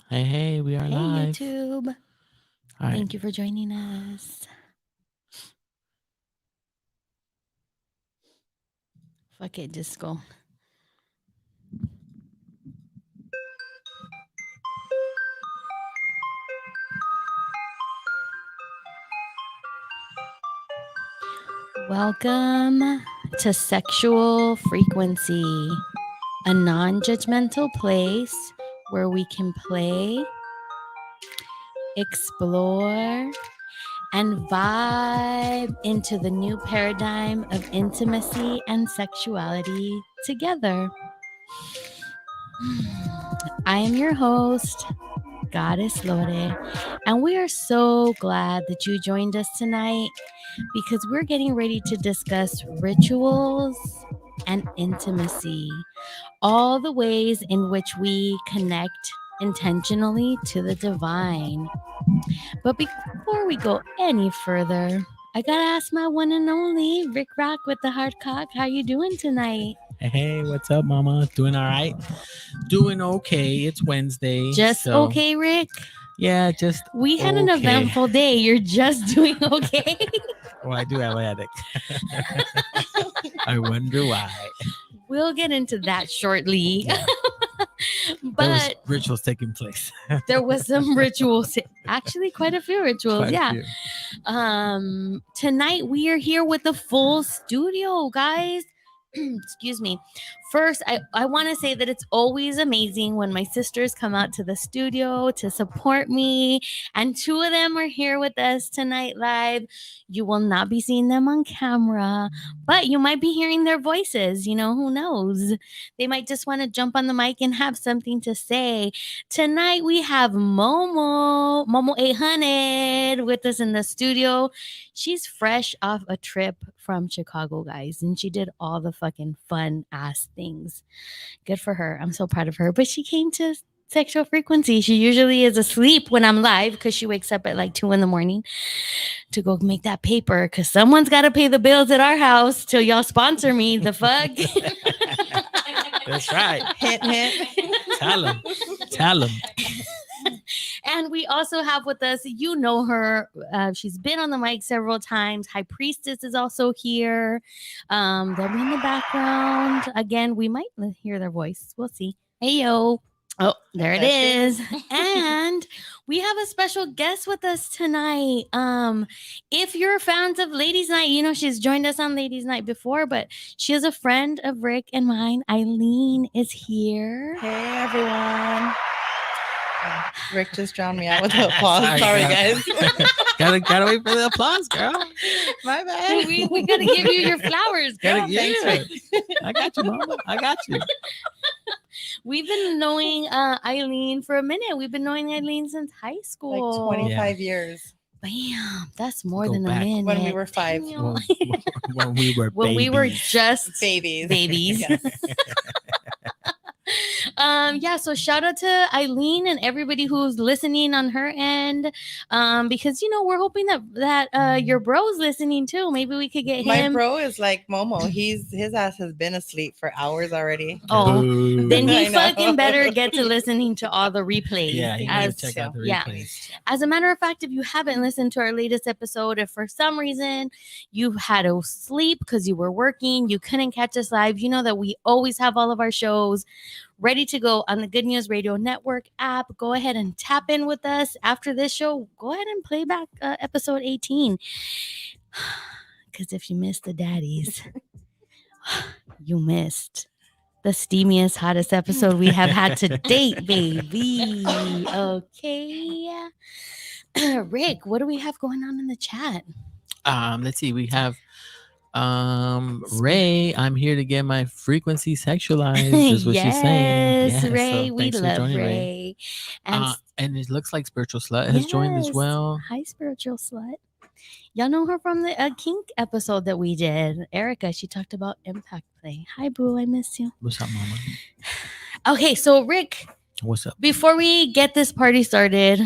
Hey, we are Hey, live. YouTube. All right. Thank you for joining us. Fuck it, just go. Welcome to Sexual Frequency, a non judgmental place where we can play, explore, and vibe into the new paradigm of intimacy and sexuality together. I am your host, Goddess Lore, and we are so glad that you joined us tonight because we're getting ready to discuss rituals and intimacy, all the ways in which we connect intentionally to the divine. But before we go any further, I gotta ask my one and only Rick Rock with the hard cock. How you doing tonight? Hey, what's up, Mama? Doing all right? Doing okay. It's Wednesday. Just so, okay, Rick? Yeah, just We had an okay. eventful day. You're just doing okay. Well, I do have a headache. I wonder why. We'll get into that shortly. Yeah. There was But rituals taking place. there was some rituals, actually quite a few rituals. Quite a Yeah. few. Tonight we are here with the full studio, guys. Excuse me. First, I want to say that it's always amazing when my sisters come out to the studio to support me. And two of them are here with us tonight live. You will not be seeing them on camera, but you might be hearing their voices. You know, who knows? They might just want to jump on the mic and have something to say. Tonight we have Momo 800 with us in the studio. She's fresh off a trip from Chicago, guys, and she did all the fucking fun ass things. Good for her. I'm so proud of her. But she came to Sexual Frequency. She usually is asleep when I'm live because she wakes up at like 2 in the morning to go make that paper because someone's got to pay the bills at our house till y'all sponsor me. The fuck? That's right. Hint, hint. Tell them. Tell them. And we also have with us, you know her. She's been on the mic several times. High Priestess is also here. They'll be in the background. Again, we might hear their voice. We'll see. Hey, yo. Oh, there it is. And we have a special guest with us tonight. If you're fans of Ladies Night, you know she's joined us on Ladies Night before, but she is a friend of Rick and mine. Eileen is here. Hey, everyone. Rick just drowned me out with the applause. Sorry, guys. gotta wait for the applause, girl. My bad. We gotta give you your flowers, girl. Thanks, Rick. I got you, Mama. I got you. We've been knowing Eileen for a minute. We've been knowing Eileen since high school. Like 25 years. Bam, that's more Go than back. a minute. When we were 5. Damn. When we were When we were babies. just Babies. Yes. Yeah, so shout out to Eileen and everybody who's listening on her end. Because you know, we're hoping that your bro's listening too. Maybe we could get My him. bro is like Momo. His ass has been asleep for hours already. Oh, Boo. then he I know. fucking better get to listening to all the replays. Yeah, he needs as to check out the yeah. replays. As a matter of fact, if you haven't listened to our latest episode, if for some reason you had to sleep because you were working, you couldn't catch us live, you know that we always have all of our shows ready to go on the Good News Radio Network app. Go ahead and tap in with us after this show. Go ahead and play back episode 18. Because if you missed the daddies, you missed the steamiest, hottest episode we have had to date, baby. Okay. Rick, what do we have going on in the chat? Let's see. We have Ray. I'm here to get my frequency sexualized. Is what she's saying. Yes, Yeah, Ray. so We thanks for love joining, Ray. And it looks like Spiritual Slut has joined as Yes. well. Hi, Spiritual Slut. Y'all know her from the kink episode that we did. Erica, she talked about impact play. Hi, boo. I miss you. What's up, Mama? Okay, so Rick, What's up? before we get this party started,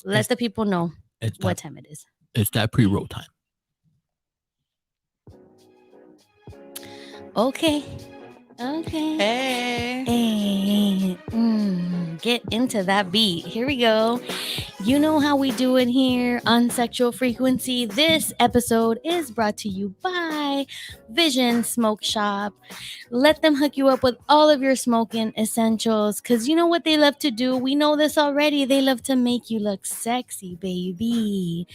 let the people know It's what that, time it is. it's that pre-roll time. Okay. Okay. Hey. Hey. get into that beat. Here we go. You know how we do it here on Sexual Frequency. This episode is brought to you by Vision Smoke Shop. Let them hook you up with all of your smoking essentials, because you know what they love to do? We know this already. They love to make you look sexy, baby.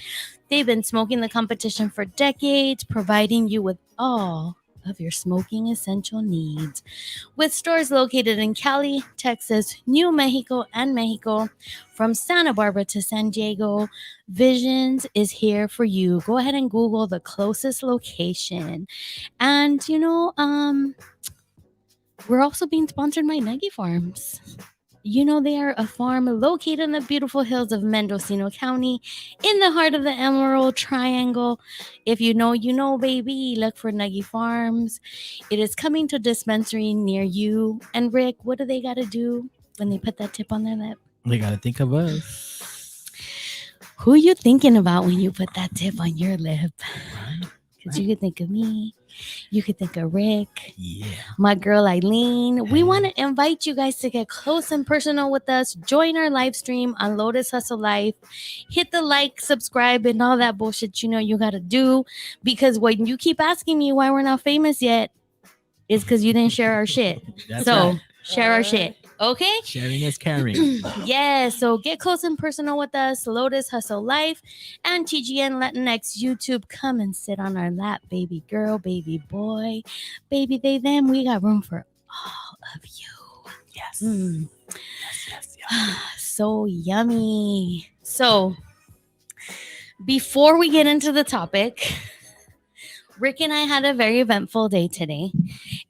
They've been smoking the competition for decades, providing you with all of your smoking essential needs. With stores located in Cali, Texas, New Mexico, and Mexico, from Santa Barbara to San Diego, Visions is here for you. Go ahead and Google the closest location. And we're also being sponsored by Nuggy Farms. You know, they are a farm located in the beautiful hills of Mendocino County in the heart of the Emerald Triangle. If you know, you know, baby. Look for Nuggy Farms. It is coming to a dispensary near you. And Rick, what do they got to do when they put that tip on their lip? They got to think of us. Who you thinking about when you put that tip on your lip? Right? Because you could think of me. You could think of Rick. Yeah. My girl Eileen. We Hey. want to invite you guys to get close and personal with us. Join our live stream on Lotus Hustle Life. Hit the like, subscribe, and all that bullshit you know you got to do. Because when you keep asking me why we're not famous yet, it's because you didn't share our shit. That's So right. share our shit. Okay? Sharing is caring. Yeah, so get close and personal with us. Lotus Hustle Life and TGN Latinx YouTube. Come and sit on our lap, baby girl, baby boy, baby they, them. We got room for all of you. Yes. Mm. Yes, yes. So yummy. So before we get into the topic, Rick and I had a very eventful day today,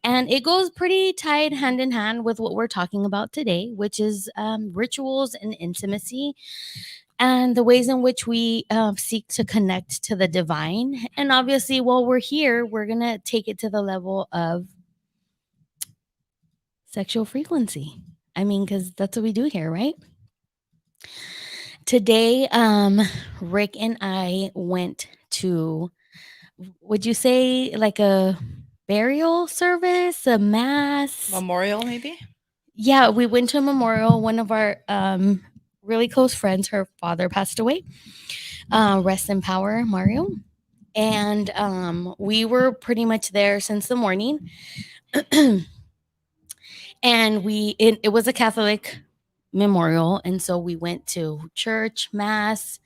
and it goes pretty tied hand in hand with what we're talking about today, which is rituals and intimacy and the ways in which we seek to connect to the divine. And obviously, while we're here, we're going to take it to the level of sexual frequency. I mean, because that's what we do here, right? Today, Rick and I went to, would you say like a burial service, a mass? Memorial, maybe? Yeah, we went to a memorial. One of our really close friends, her father passed away. Rest in power, Mario. And we were pretty much there since the morning. And it was a Catholic memorial. And so we went to church, mass.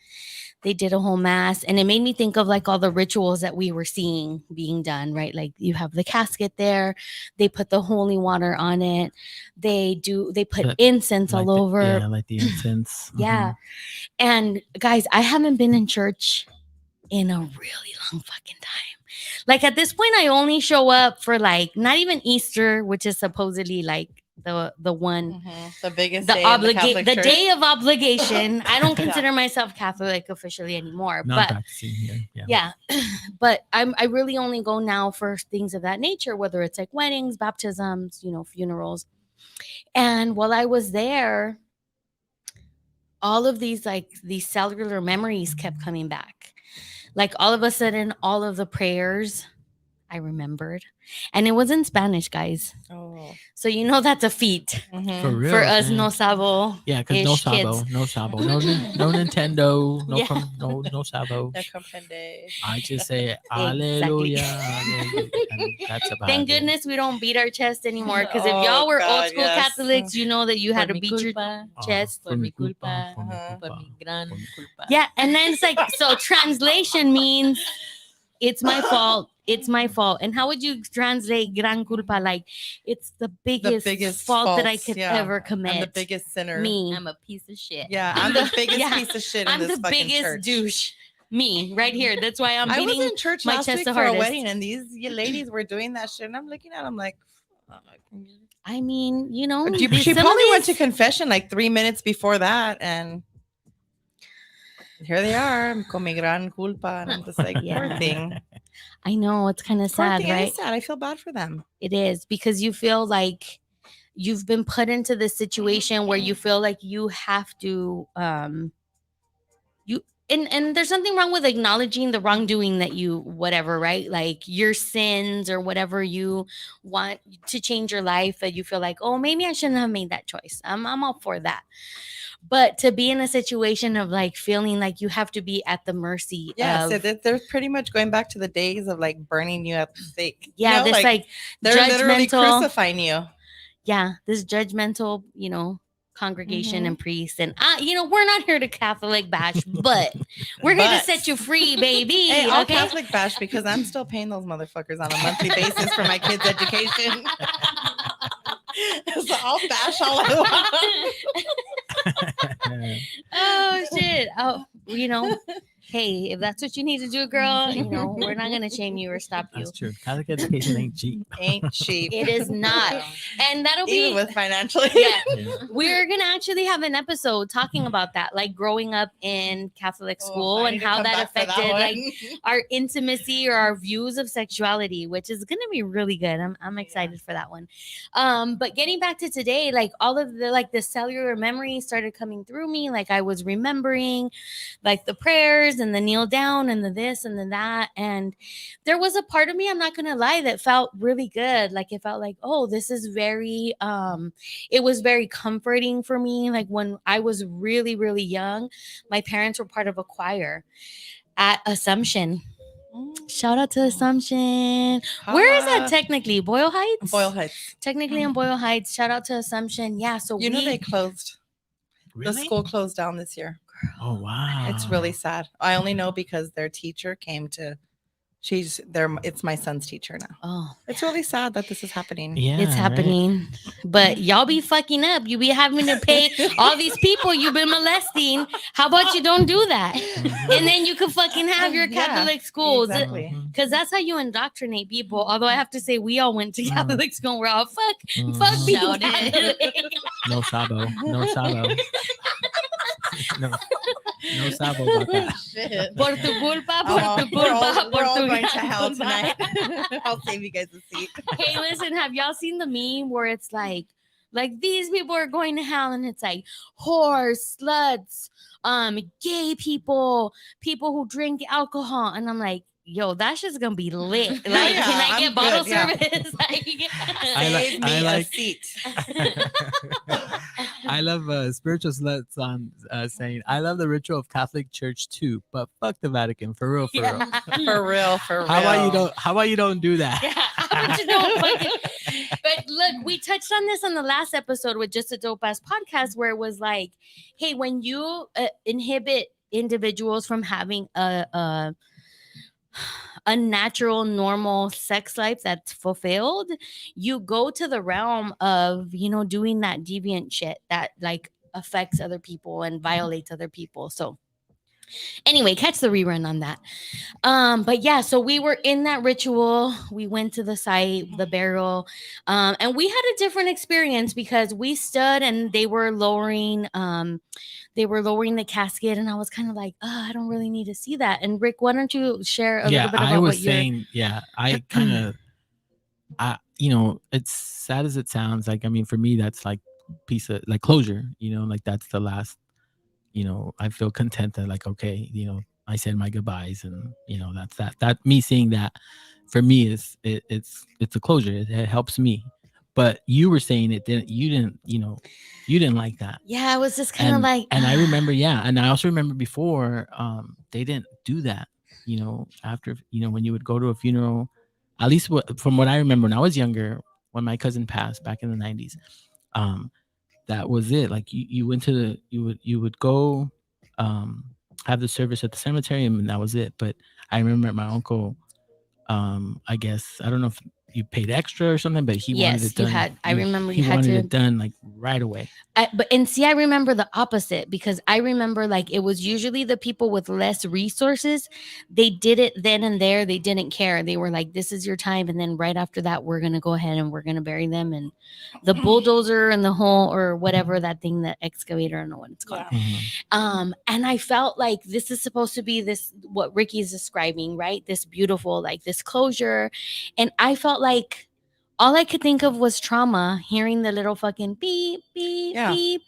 They did a whole mass, and it made me think of like all the rituals that we were seeing being done, right? Like you have the casket there, they put the holy water on it, they put incense Like all over. Yeah, like the incense. Yeah. And guys, I haven't been in church in a really long fucking time. Like at this point, I only show up for like not even Easter, which is supposedly like the one The biggest the day in the Catholic the Church. day of obligation. I don't Yeah. consider myself Catholic officially anymore, Not but practicing here. Yeah. yeah, but I really only go now for things of that nature, whether it's like weddings, baptisms, funerals. And while I was there, all of these cellular memories kept coming back. Like all of a sudden, all of the prayers I remembered, and it was in Spanish, guys. Oh. So that's a feat For real. for us, man. no sabo. Yeah, because no ish sabo, kids. no sabo, no Nintendo, no Yeah. no sabo. No comprende. I just say Exactly. Alleluia, Alleluia, and that's about Thank it. goodness we don't beat our chest anymore. Because if Oh, y'all were old God, school yes. Catholics, you know that you had to Por mi beat your culpa, chest. Por mi culpa, por mi uh-huh. por culpa, mi gran por mi- culpa. Yeah, and then it's like, so translation means it's my fault. It's my fault. And how would you translate gran culpa? Like it's the biggest, fault that I faults, could yeah. ever commit. I'm the biggest sinner. Me. I'm a piece of shit. Yeah, I'm the biggest Yeah. piece of shit in I'm this the fucking biggest church. douche. Me, right here. That's why I'm I was beating. in church my last chest week the for a hardest. wedding, and these ladies were doing that shit, and I'm looking at them like, I mean, she some of probably went to these- confession like 3 minutes before that, and here they are, con mi gran culpa, and I'm just like, Yeah. poor thing. I know it's kind of Poor sad, thing. It right? is sad. I feel bad for them. It is, because you feel like you've been put into this situation where you feel like you have to and there's something wrong with acknowledging the wrongdoing that you whatever, right? Like your sins or whatever you want to change your life that you feel like, oh, maybe I shouldn't have made that choice. I'm all for that. But to be in a situation of like feeling like you have to be at the mercy Yeah, so of they're pretty much going back to the days of like burning you at the stake. yeah, You know, this like they're literally judgmental crucifying you. yeah, this judgmental, congregation Mhm. and priests. And we're not here to Catholic bash, but we're here to But- set you free, baby. Hey, I'll okay. Catholic bash because I'm still paying those motherfuckers on a monthly basis for my kids' education. So I'll bash all I want. Oh shit. Oh, hey, if that's what you need to do, girl, we're not gonna shame you or stop you. That's true. Catholic education ain't cheap. Ain't cheap. It is not. And that'll be Even with financial aid. yeah. Yeah. We're gonna actually have an episode talking about that, like growing up in Catholic school I and need to how come that back for affected one. like our intimacy or our views of sexuality, which is gonna be really good. I'm excited for that one. But getting back to today, like all of the cellular memories started coming through me. Like I was remembering like the prayers and the kneel down and the this and the that. And there was a part of me, I'm not gonna lie, that felt really good. Like it felt like, oh, this is very it was very comforting for me. Like when I was really, really young, my parents were part of a choir at Assumption. Shout out to Assumption. Where is that technically? Boyle Heights? Boyle Heights. Technically in Boyle Heights. Shout out to Assumption. Yeah. So You know they closed. Really? The school closed down this year. Oh wow. It's really sad. I only know because their teacher came to. She's there. It's my son's teacher now. Oh, It's really sad that this is happening. Yeah, it's right? happening. But y'all be fucking up. You be having to pay all these people you've been molesting. How about you don't do that? Mhm. And then you can fucking have your Yeah, Catholic schools. exactly. Mhm. Because that's how you indoctrinate people. Although I have to say, we all went to Mhm. Catholic school and we're all fuck Mhm. being Shout it. Catholic. No sabo. No sabo. no sabo about that. Shit. Por tu culpa, Oh, por tu we're all, culpa, we're all por tu going to hell culpa. tonight. I'll save you guys a seat. Hey, listen, have y'all seen the meme where it's like these people are going to hell and it's like whores, sluts, gay people, people who drink alcohol, and I'm like, yo, that's just gonna be lit. Like, Yeah, can I get I'm bottle good, yeah. service? Like, I like- Save me a like- seat. I love spiritual sluts on saying I love the ritual of Catholic Church too, but fuck the Vatican for real, for real. For real, for real. How about you don't do that? Yeah, I want you to know, fucking- But look, we touched on this on the last episode with Just a Dope Ass Podcast, where it was like, hey, when you inhibit individuals from having a natural, normal sex life that's fulfilled, you go to the realm of, doing that deviant shit that like affects other people and violates other people. So anyway, catch the rerun on that. But yeah, so we were in that ritual. We went to the site, the burial, and we had a different experience because we stood and they were lowering the casket, and I was kind of like, I don't really need to see that. And Rick, why don't you share a little bit about I was what you're saying, I kind of, it's sad as it sounds. Like, I mean, for me, that's like piece of like closure. Like that's the last. I feel content that like, okay, I said my goodbyes, and that's that. That me seeing that for me is it's a closure. It helps me. But you were saying you didn't like that. Yeah, I was just kind of like, and I remember, and I also remember before, they didn't do that. After when you would go to a funeral, at least from what I remember when I was younger, when my cousin passed back in the 90s, that was it. Like you went to you would go have the service at the cemetery, and that was it. But I remember my uncle, I guess I don't know if you paid extra or something, but he wanted yes, it done. you had. I remember he you had wanted to. it done like right away. I remember the opposite, because I remember like it was usually the people with less resources. They did it then and there. They didn't care. They were like, this is your time. And then right after that, we're going to go ahead and we're going to bury them. And the bulldozer and the whole, or whatever that thing, the excavator, I don't know what it's called. Yeah. Mhm. And I felt like this is supposed to be this, what Ricky's describing, right? This beautiful, like this closure. And I felt like, all I could think of was trauma, hearing the little fucking beep, beep, Yeah. beep.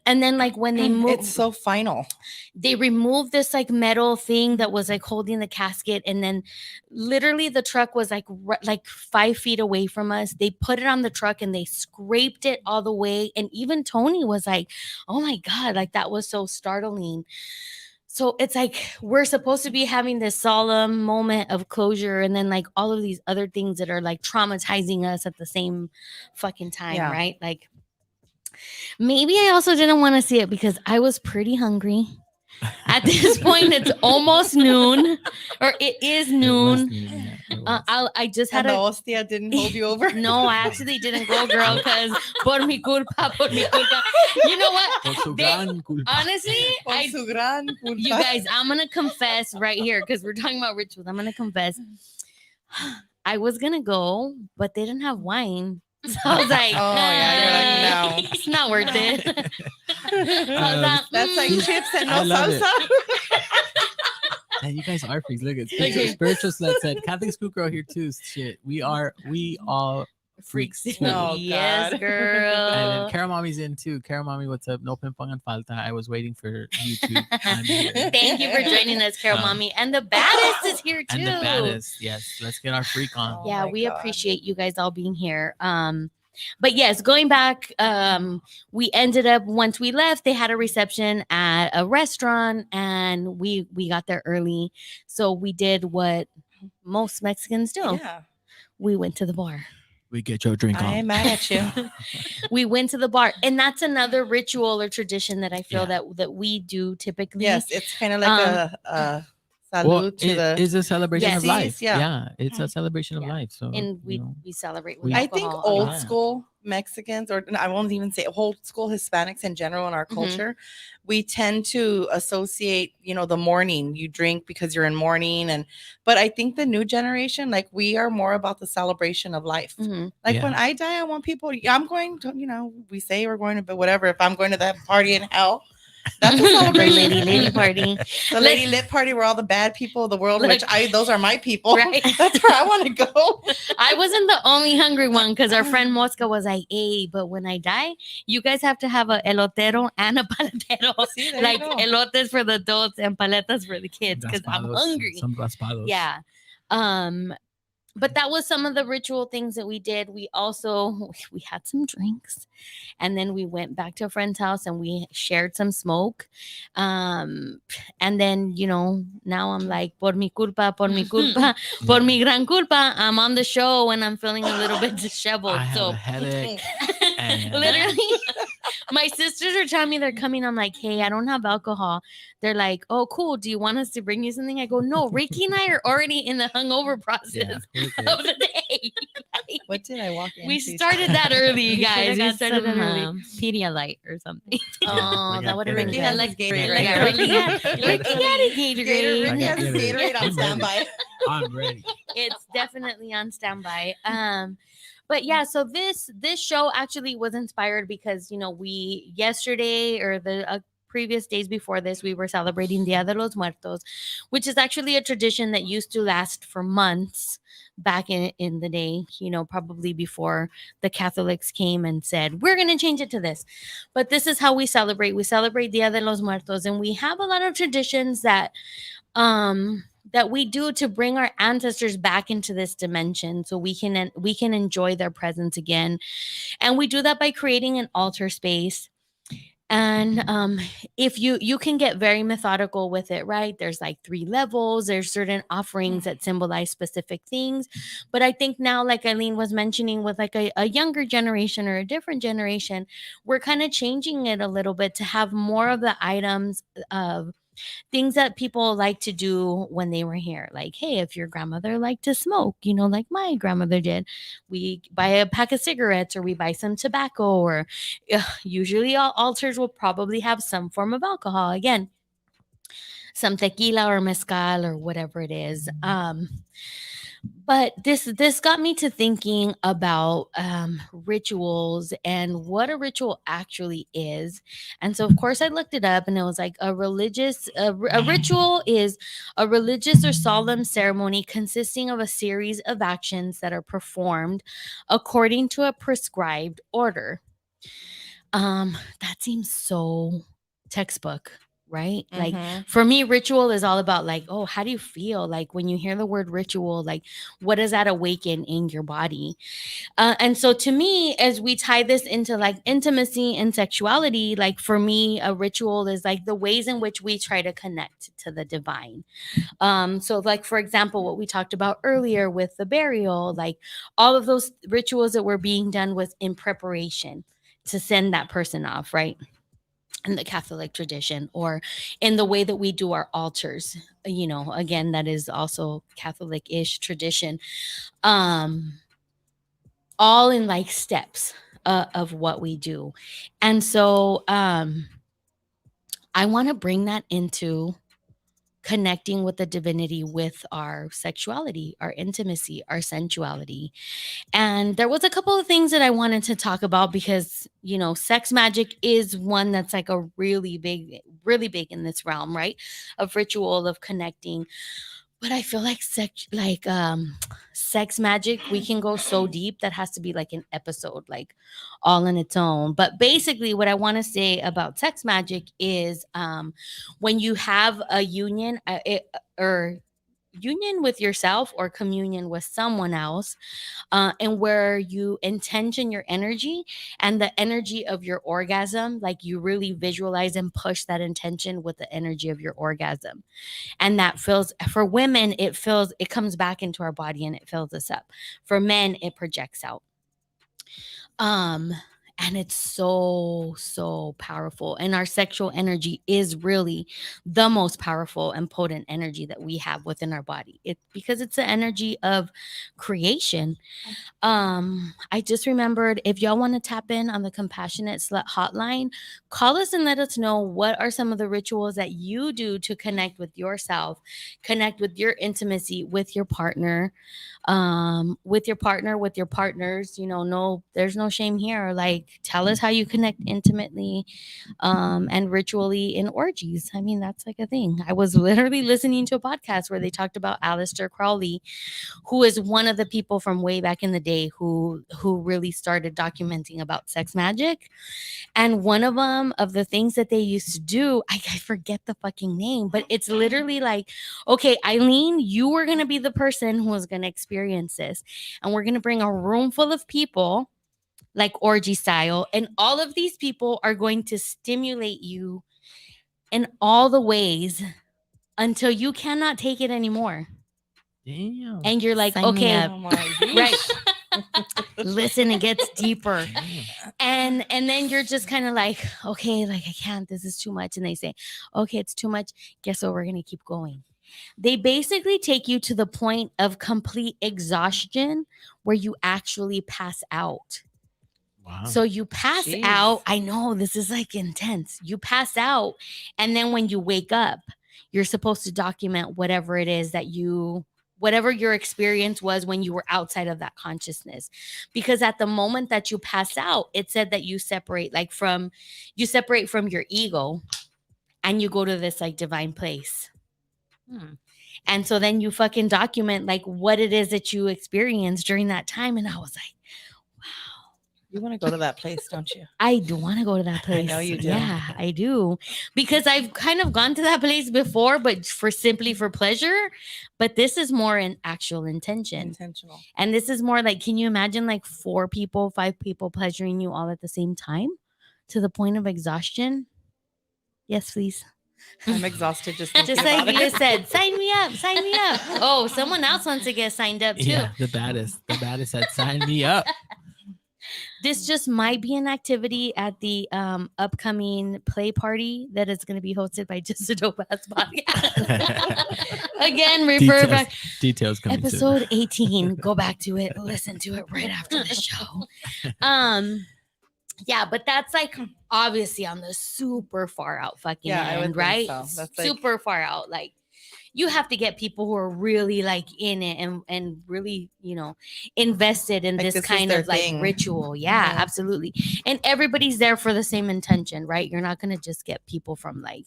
And then like when they It's moved, so final. they removed this like metal thing that was like holding the casket. And then literally the truck was like, like 5 feet away from us. They put it on the truck and they scraped it all the way. And even Tony was like, oh my God, like that was so startling. So it's like we're supposed to be having this solemn moment of closure, and then like all of these other things that are like traumatizing us at the same fucking time, Yeah. right? Like maybe I also didn't want to see it because I was pretty hungry. At this point, it's almost noon, or it is It was noon. noon, yeah, it was. I just had And the a hostia didn't hold you over. no, I actually didn't go, girl, because por mi culpa, por mi culpa. You know what? Por su They- gran culpa. Honestly, Por su gran culpa. you guys, I'm gonna confess right here because we're talking about rituals. I'm gonna confess. I was gonna go, but they didn't have wine. So I was like, Oh, yeah, you're like, no. it's not worth it. I was like, That's like chips and I no love it. salsa. And you guys are freaks. Look, it's Okay. spiritual slut said Catholic school girl here too. Shit, we all freaks too. Oh, yes, God. And girl. then Carol Mommy's in too. Carol Mommy, what's up? No pimpong and falta. I was waiting for you two. I'm here. Thank you for joining us, Carol Um, Mommy. And the baddest is here too. And the baddest. Yes, let's get our freak on. Oh Yeah, my we God. appreciate you guys all being here. But yes, going back, we ended up once we left, they had a reception at a restaurant, and we got there early. So we did what most Mexicans do. Yeah. We went to the bar. We get your drink I on. ain't mad at you. We went to the bar, and that's another ritual or tradition that I feel Yeah. that we do typically. Yes, it's kind of like a salute Well, to the. it's a celebration of Yes. life. Yeah. Yeah, it's a celebration of Yeah. life. So and we you know, we celebrate with we- I think alcohol a old lot. Yeah. school Mexicans, or I won't even say old school Hispanics in general in our Mhm. culture, we tend to associate, the morning. You drink because you're in mourning, but I think the new generation, like we are more about the celebration of life. Mhm. Like when Yeah. I die, I want people. I'm going to, we say we're going to, but whatever. If I'm going to that party in hell, that's a The celebration. lady party. The lady lit party where all the bad people of the world, which Like- those are my people. Right. That's where I want to go. I wasn't the only hungry one because our friend Mosca was like, hey, but when I die, you guys have to have a elotero and a paletero. See, there you Like go. elotes for the adults and paletas for the kids because I'm Raspados, hungry. Some raspados. Yeah. But that was some of the ritual things that we did. We also we had some drinks, and then we went back to a friend's house and we shared some smoke. And then now I'm like, por mi culpa, por mi gran culpa. I'm on the show and I'm feeling a little bit disheveled. I have So a headache. and literally, my sisters are telling me they're coming. I'm like, hey, I don't have alcohol. They're like, oh, cool. Do you want us to bring you something? I go, no. Ricky and I are already in the hungover process Yeah, we're good. of the day. What did I walk in? We started that early, You guys. shoulda We got started that some, early. Pedialyte or something. Oh, We that got would have been Gatorade. Ricky had good. like Gatorade Like, right Ricky now. got Ricky got a Gatorade. Ricky has I got Gatorade on I'm ready. standby. I'm ready. It's definitely on standby. But yeah, so this show actually was inspired because we yesterday or the previous days before this we were celebrating Dia de los Muertos, which is actually a tradition that used to last for months back in the day, probably before the Catholics came and said we're going to change it to this. But this is how we celebrate. We celebrate Dia de los Muertos, and we have a lot of traditions that we do to bring our ancestors back into this dimension so we can enjoy their presence again. And we do that by creating an altar space. And if you can get very methodical with it, right? There's like 3 levels. There's certain offerings that symbolize specific things. But I think now, like Eileen was mentioning, with like a younger generation or a different generation, we're kind of changing it a little bit to have more of the items of things that people like to do when they were here. Like, hey, if your grandmother liked to smoke, like my grandmother did, we buy a pack of cigarettes or we buy some tobacco, or usually all altars will probably have some form of alcohol. Again, some tequila or mezcal or whatever it is. But this got me to thinking about rituals and what a ritual actually is. And so of course I looked it up, and it was like a ritual is a religious or solemn ceremony consisting of a series of actions that are performed according to a prescribed order. That seems so textbook, right? Like Mhm. for me, ritual is all about like, oh, how do you feel like when you hear the word ritual? Like, what does that awaken in your body? And so to me, as we tie this into like intimacy and sexuality, like for me, a ritual is like the ways in which we try to connect to the divine. So like for example, what we talked about earlier with the burial, like all of those rituals that were being done was in preparation to send that person off, right? In the Catholic tradition, or in the way that we do our altars, again, that is also Catholic-ish tradition. Um, all in like steps of what we do. And so I want to bring that into connecting with the divinity with our sexuality, our intimacy, our sensuality. And there was a couple of things that I wanted to talk about because, sex magic is one that's like a really big in this realm, right? Of ritual, of connecting. But I feel like sex magic, we can go so deep that has to be like an episode, like all in its own. But basically, what I want to say about sex magic is when you have a union, or union with yourself or communion with someone else, and where you intention your energy and the energy of your orgasm, like you really visualize and push that intention with the energy of your orgasm. And that fills, for women, it comes back into our body and it fills us up. For men, it projects out. Um, and it's so powerful. And our sexual energy is really the most powerful and potent energy that we have within our body. Because it's the energy of creation. I just remembered, if y'all want to tap in on the Compassionate Slut hotline, call us and let us know what are some of the rituals that you do to connect with yourself, connect with your intimacy with your partner, with your partners. No, there's no shame here. Like, tell us how you connect intimately and ritually in orgies. I mean, that's like a thing. I was literally listening to a podcast where they talked about Aleister Crowley, who is one of the people from way back in the day who really started documenting about sex magic. And one of the things that they used to do, I forget the fucking name, but it's literally like, okay, Eileen, you were going to be the person who was going to experience this. And we're going to bring a room full of people, like orgy style. And all of these people are going to stimulate you in all the ways until you cannot take it anymore. Damn. And you're like, Sign me okay, up. Oh my right. gosh. Listen, it gets deeper. Damn. And then you're just kind of like, okay, like I can't, this is too much. And they say, okay, it's too much. Guess what? We're going to keep going. They basically take you to the point of complete exhaustion where you actually pass out. Wow. So you pass Jeez. out. I know this is like intense. You pass out. And then when you wake up, you're supposed to document whatever it is that whatever your experience was when you were outside of that consciousness. Because at the moment that you pass out, it said that you separate from your ego and you go to this like divine place. And so then you fucking document like what it is that you experienced during that time. And I was like, You want to go to that place, don't you? I do want to go to that place. know you do. Yeah, I do. Because I've kind of gone to that place before, but simply for pleasure. But this is more an actual intention. Intentional. And this is more like, can you imagine like 4 people, 5 people pleasuring you all at the same time to the point of exhaustion? Yes, please. I'm exhausted just thinking Just about like it. you said, sign me up, sign me up. Oh, someone else wants to get signed up too. Yeah, the baddest said, "Sign me up." This just might be an activity at the upcoming play party that is going to be hosted by Just a Dope Ass Podcast. Again, refer back. Details coming soon. Episode 18. Go back to it. Listen to it right after the show. Yeah, but that's like obviously on the super far out fucking Yeah, I would end, think right? so. That's like- Super far out. Like you have to get people who are really like in it and really, invested in Like, this this is kind their of like thing. ritual. Yeah, Mhm. absolutely. And everybody's there for the same intention, right? You're not gonna just get people from like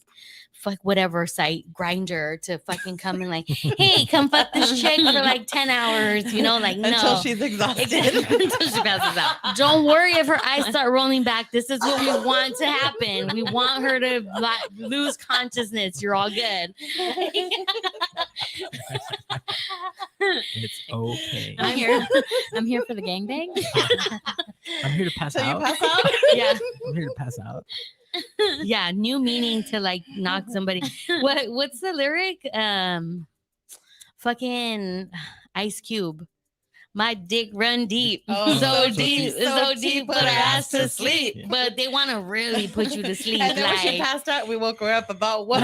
fuck whatever site, Grinder, to fucking come and like, hey, come fuck this chick for like 10 hours, like Until no. she's exhausted. Exactly. Until she passes out. Don't worry if her eyes start rolling back. This is what we want to happen. We want her to lose consciousness. You're all good. It's okay. I'm here. I'm here for the gangbang. I'm here to pass Till you out. pass out. Yeah. I'm here to pass out. Yeah. New meaning to like knock somebody. What's the lyric? Fucking Ice Cube. My dick run deep, Oh, so so deep, deep, so so deep, put her ass to sleep. But they want to really put you to sleep. And then when she Like, passed out, we woke her up about what?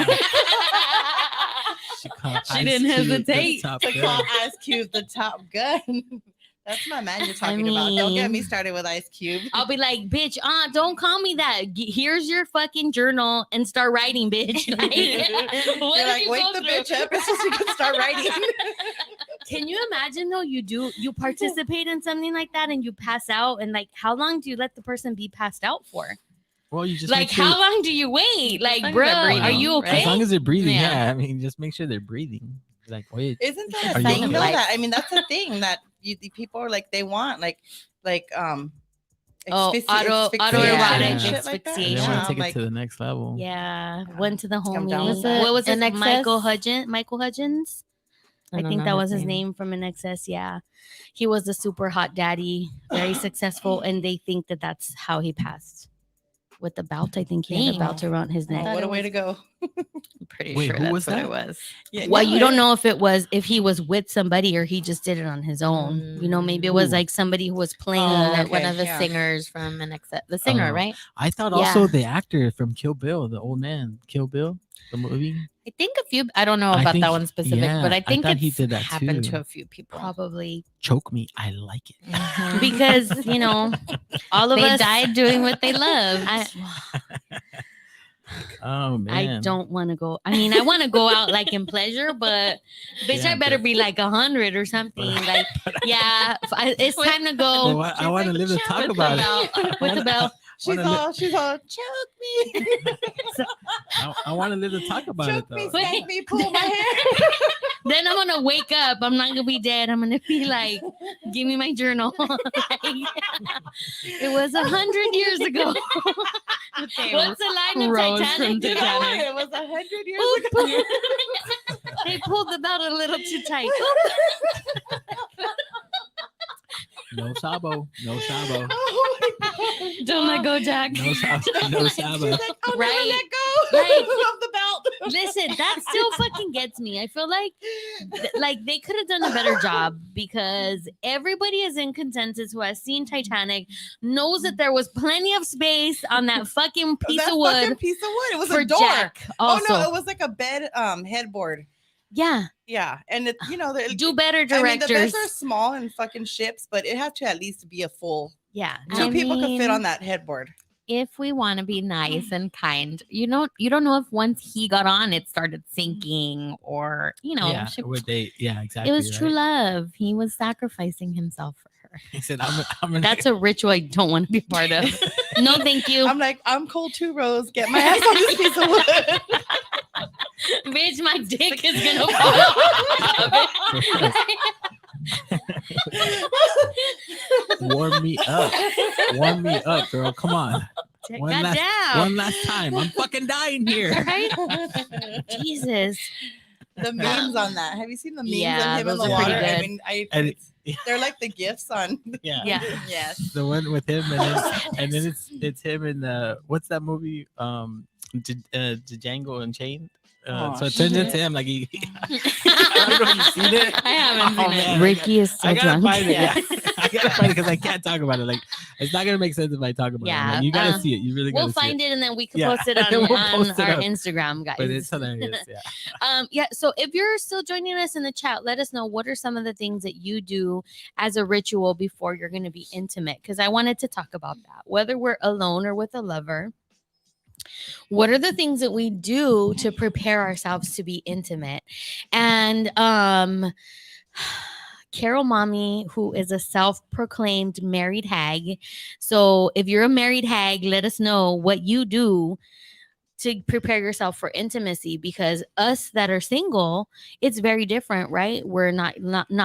She, called She Ice didn't Cube the hestate top To gun. call Ice Cube the Top Gun. That's my man you're talking about. Don't get me mean- started with Ice Cube. I'll be like, bitch, don't call me that. Here's your fucking journal and start writing, bitch. Like, what You're did like, you wake go the through? bitch up so she can start writing. Can you imagine though? You participate in something like that and you pass out, and like, how long do you let the person be passed out for? Well, you just Like, make sure, how long do you wait? Like, long as bro, they're breathing, are you right? okay? as long as they're breathing. Yeah. Yeah. I mean, just make sure they're breathing. Like, wait. Isn't that Are a you thing okay? though? That I mean, that's the thing that the people are like, they want like Oh, asphyxi- autoerotic Yeah. and shit like that. And asphyxiation. they want Yeah, to take like, it to the next level. Yeah, went to the Come homie. down with What was that. it? Michael NXS? Hudgens. I don't think know that was his name from NXS. Yeah, he was a super hot daddy, very successful, and they think that that's how he passed with the belt. I think he had a Dang. belt around his oh, neck. what a it way was- to go. I'm pretty Wait, sure who that's was what that? it was. Yeah, Well, no, you don't know if he was with somebody or he just did it on his own. Maybe it was Ooh. like somebody who was playing. Oh, that- okay. One of the yeah. singers from NXS. The singer, Oh. right? I thought Yeah. also the actor from Kill Bill, the old man, Kill Bill, the movie. I think a few. I don't know I about think that one specific, yeah, but I I think thought he it's did that happened too. to a few people. Probably Choke me. I like it. Mhm. because all of They us died doing what they loved. Oh man. I don't want to go. I mean, I want to go out like in pleasure, but bitch, Yeah, I better but- be like 100 or something. Like, yeah, it's time to Well, go I want to live to talk with about the it. belt. With the belt. She's all choke me, I want to live to talk about choke it me, though. spank me, pull my hair. Then I'm gonna wake up. I'm not gonna be dead. I'm gonna be like, give me my journal. Like, it was 100 years ago. What's the line of Rose Titanic? from You know what? Titanic. It was 100 years ago. They pulled the belt a little too tight. No sabo. No sabo. Oh my God. Don't let go, Jack. No sabo. No sabo. She's like, I'll Right. never let go Right. of the belt. Listen, that still fucking gets me. I feel like like they could have done a better job because everybody is in consensus who has seen Titanic knows that there was plenty of space on that fucking piece That of fucking wood piece of wood. It was for a door. Jack. Also, Oh no, it was like a bed headboard. yeah, Yeah, and it, do better, I mean, the directors. beds are small and fucking ships, but it had to at least be a full. Yeah, Two people could fit on that headboard. If we want to be nice and kind, you don't know if once he got on, it started sinking, or Yeah. she- Would they? Yeah. Exactly. it was true right. love. He was sacrificing himself for her. He said, "I'm gonna." that's a ritual I don't want to be part of. No, thank you, I'm like, I'm cold too, Rose. Get my ass on this piece of wood. bitch. My dick is gonna fall off. Warm me up. Warm me up, girl. Come on. Check One that last- down. One last time. I'm fucking dying here. Right? Jesus. The memes on that. Have you seen the memes Yeah, of him in those the are pretty water? I good. mean, And it- they're like the gifts on. yeah. Yeah. Yes. The one with him, and then it's him in the what's that movie? Django Unchained. Oh, So it turns into him like he. I don't know if you've seen it. I haven't Oh, seen it. man. Ricky is so I gotta drunk. find it. Yeah. I gotta find it because I can't talk about it. Like it's not gonna make sense if I talk about it. Yeah, Like, you gotta uh, see it. You really gotta We'll see find it and then we can Yeah, post it and on, then we'll on post it our up. Instagram, guys. But it's hilarious. Yeah. Yeah, so if you're still joining us in the chat, let us know what are some of the things that you do as a ritual before you're going to be intimate, because I wanted to talk about that. Whether we're alone or with a lover, what are the things that we do to prepare ourselves to be intimate? And Carol Mommy, who is a self-proclaimed married hag. So if you're a married hag, let us know what you do to prepare yourself for intimacy, because us that are single, it's very different, right? We're not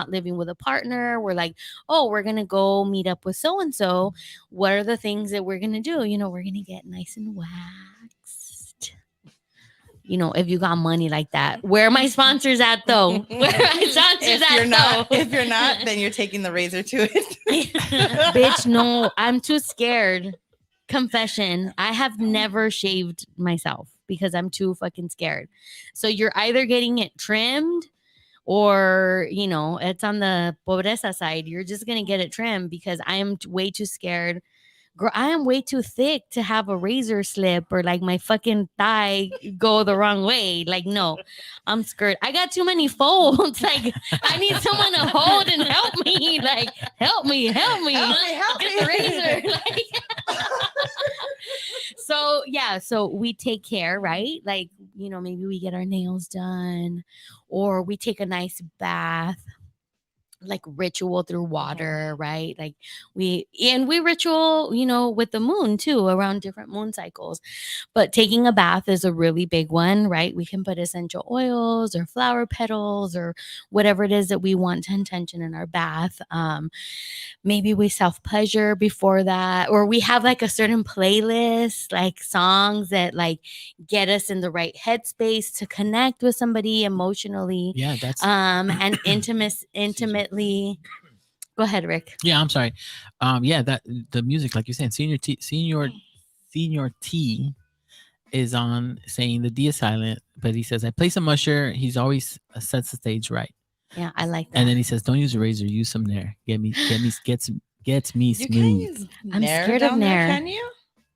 living with a partner. We're like, oh, we're gonna go meet up with so and so. What are the things that we're gonna do? We're gonna get nice and waxed. If you got money like that. Where are my sponsors at though? Where are my sponsors at though? If you're not, then you're taking the razor to it. Bitch, no, I'm too scared. Confession, I have never shaved myself because I'm too fucking scared. So you're either getting it trimmed or, it's on the pobreza side. You're just going to get it trimmed because I am way too scared. Girl, I am way too thick to have a razor slip or like my fucking thigh go the wrong way. Like, no, I'm scared. I got too many folds. Like, I need someone to hold and help me. Like, help me. Help me. Get the razor. Like, so we take care, right? Like, maybe we get our nails done or we take a nice bath. Like ritual through water, right? Like we ritual, with the moon too, around different moon cycles. But taking a bath is a really big one, right? We can put essential oils or flower petals or whatever it is that we want to intention in our bath. Maybe we self-pleasure before that, or we have like a certain playlist, like songs that like get us in the right headspace to connect with somebody emotionally. Yeah, that's and intimately. Go ahead, Rick. Yeah, I'm sorry. That the music, like you're saying, Senior T is on saying the D is silent, but he says, I play some Usher. He's always sets the stage right. Yeah, I like that. And then he says, don't use a razor, use some Nair. Gets me You smooth. can use I'm Nair scared of down there, Nair. can you?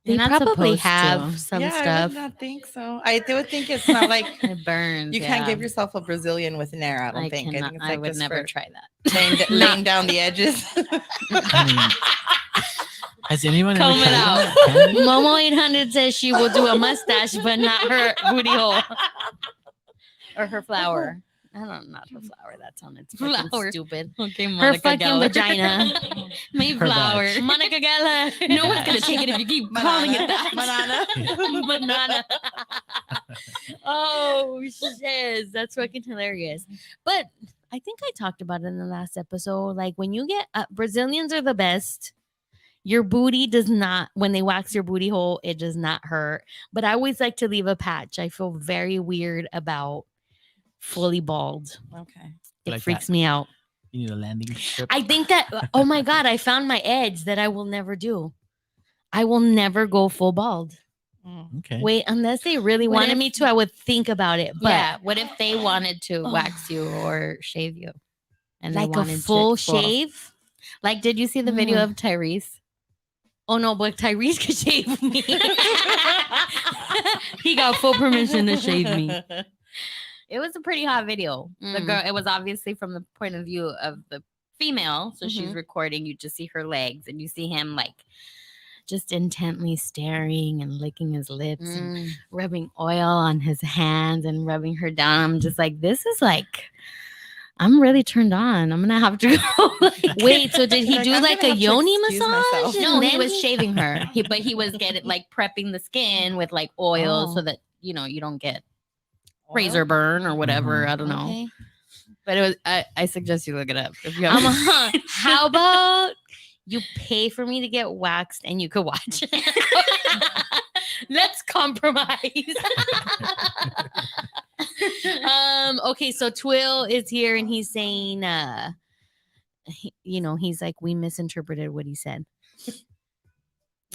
They You're not probably supposed have to. some I stuff. would not think so. I do think it's not like It burns. you can't give yourself a Brazilian with Nair. I don't think. I think it's I like would just never for try that. laying down the edges. I mean, has anyone ever Comb it tried out. that? Momo 800 says she will do a mustache, but not her booty hole or her flower. I don't, not her flower. That sounded fucking Flower. stupid. Okay, Her Monica fucking Geller. vagina. My Her flower. vag. Monica Geller. No one's gonna take it if you keep calling it that. Banana. Oh shiz, that's fucking hilarious. But I think I talked about it in the last episode. Like when you get Brazilians are the best. Your booty does not, when they wax your booty hole, it does not hurt. But I always like to leave a patch. I feel very weird about fully bald. Okay. It Like freaks that. me out. You need a landing strip. I think that, oh my God, I found my edge that I will never do. I will never go full bald. Okay. Wait, unless they really What wanted if- me to, I would think about it. But Yeah. What if they wanted to wax you or shave you? And they like a wanted full to- shave? Like, did you see the video Mm. of Tyrese? Oh no, but Tyrese could shave me. He got full permission to shave me. It was a pretty hot video. The Mm. girl, it was obviously from the point of view of the female. So she's Mhm. recording. You just see her legs and you see him like just intently staring and licking his lips and Mm. rubbing oil on his hands and rubbing her down. I'm just like, this is like, I'm really turned on. I'm gonna have to go. like- Wait, so did he Like, do I'm like gonna a have to yoni excuse massage? myself. and No, he then was shaving her. But he was getting like prepping the skin with like oil so Oh. that you don't get razor burn or whatever. Mhm. I don't know. Okay. But it was. I suggest you look it up if you have. How about you pay for me to get waxed and you could watch? Let's compromise. Okay, so Twill is here and he's saying he's like, we misinterpreted what he said.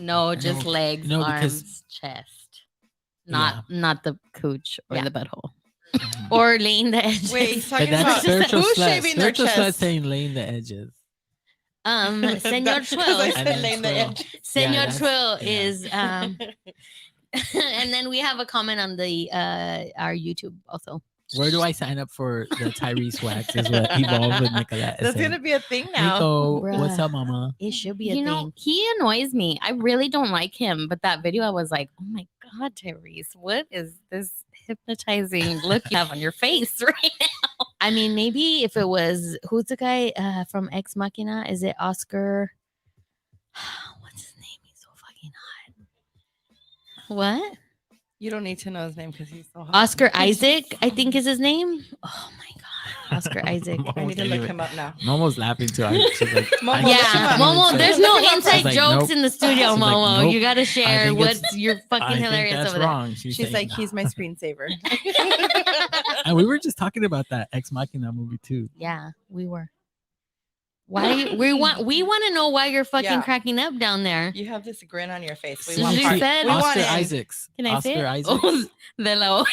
No, just No, legs, no, because- arms, chest. Not the cooch or Yeah. the butthole. Or laying the edges. Wait, he's But talking that's about spiritual who's slut. shaving their Spiritual slut chest. saying laying the edges. Senor Because Twill. I And said then laying the Twill. edge. Senor that's- Twill yeah. is and then we have a comment on the our YouTube also. Where do I sign up for the Tyrese wax? Is what evolved with Nicolette. That's gonna be a thing now. Nico, what's Bruh. up, mama? It should be a You know, thing. he annoys me. I really don't like him. But that video, I was like, oh my God, Tyrese, what is this hypnotizing look you have on your face right now? I mean, maybe if it was who's the guy from Ex Machina? Is it Oscar? What's his name? He's so fucking hot. What? You don't need to know his name because he's so hot. Oscar Isaac, I think is his name. Oh my god, Oscar Isaac. I need to look him up now. Momo's laughing too. She's like, Momo, I- look him Yeah, up. Momo. There's no Look him up. inside like, jokes nope. in the studio, She's like, Momo. nope. You gotta share think it's- what's you're fucking I think hilarious that's over there. wrong. She's saying, like, "Nah." he's my screensaver. And we were just talking about that Ex Machina movie too. Yeah, we were. Why we want to know why you're fucking Yeah. cracking up down there. You have this grin on your face. We Did want you part. said- We want Oscar in. Isaacs. Can I Oscar say it? Isaacs. Oh, de la Hoya.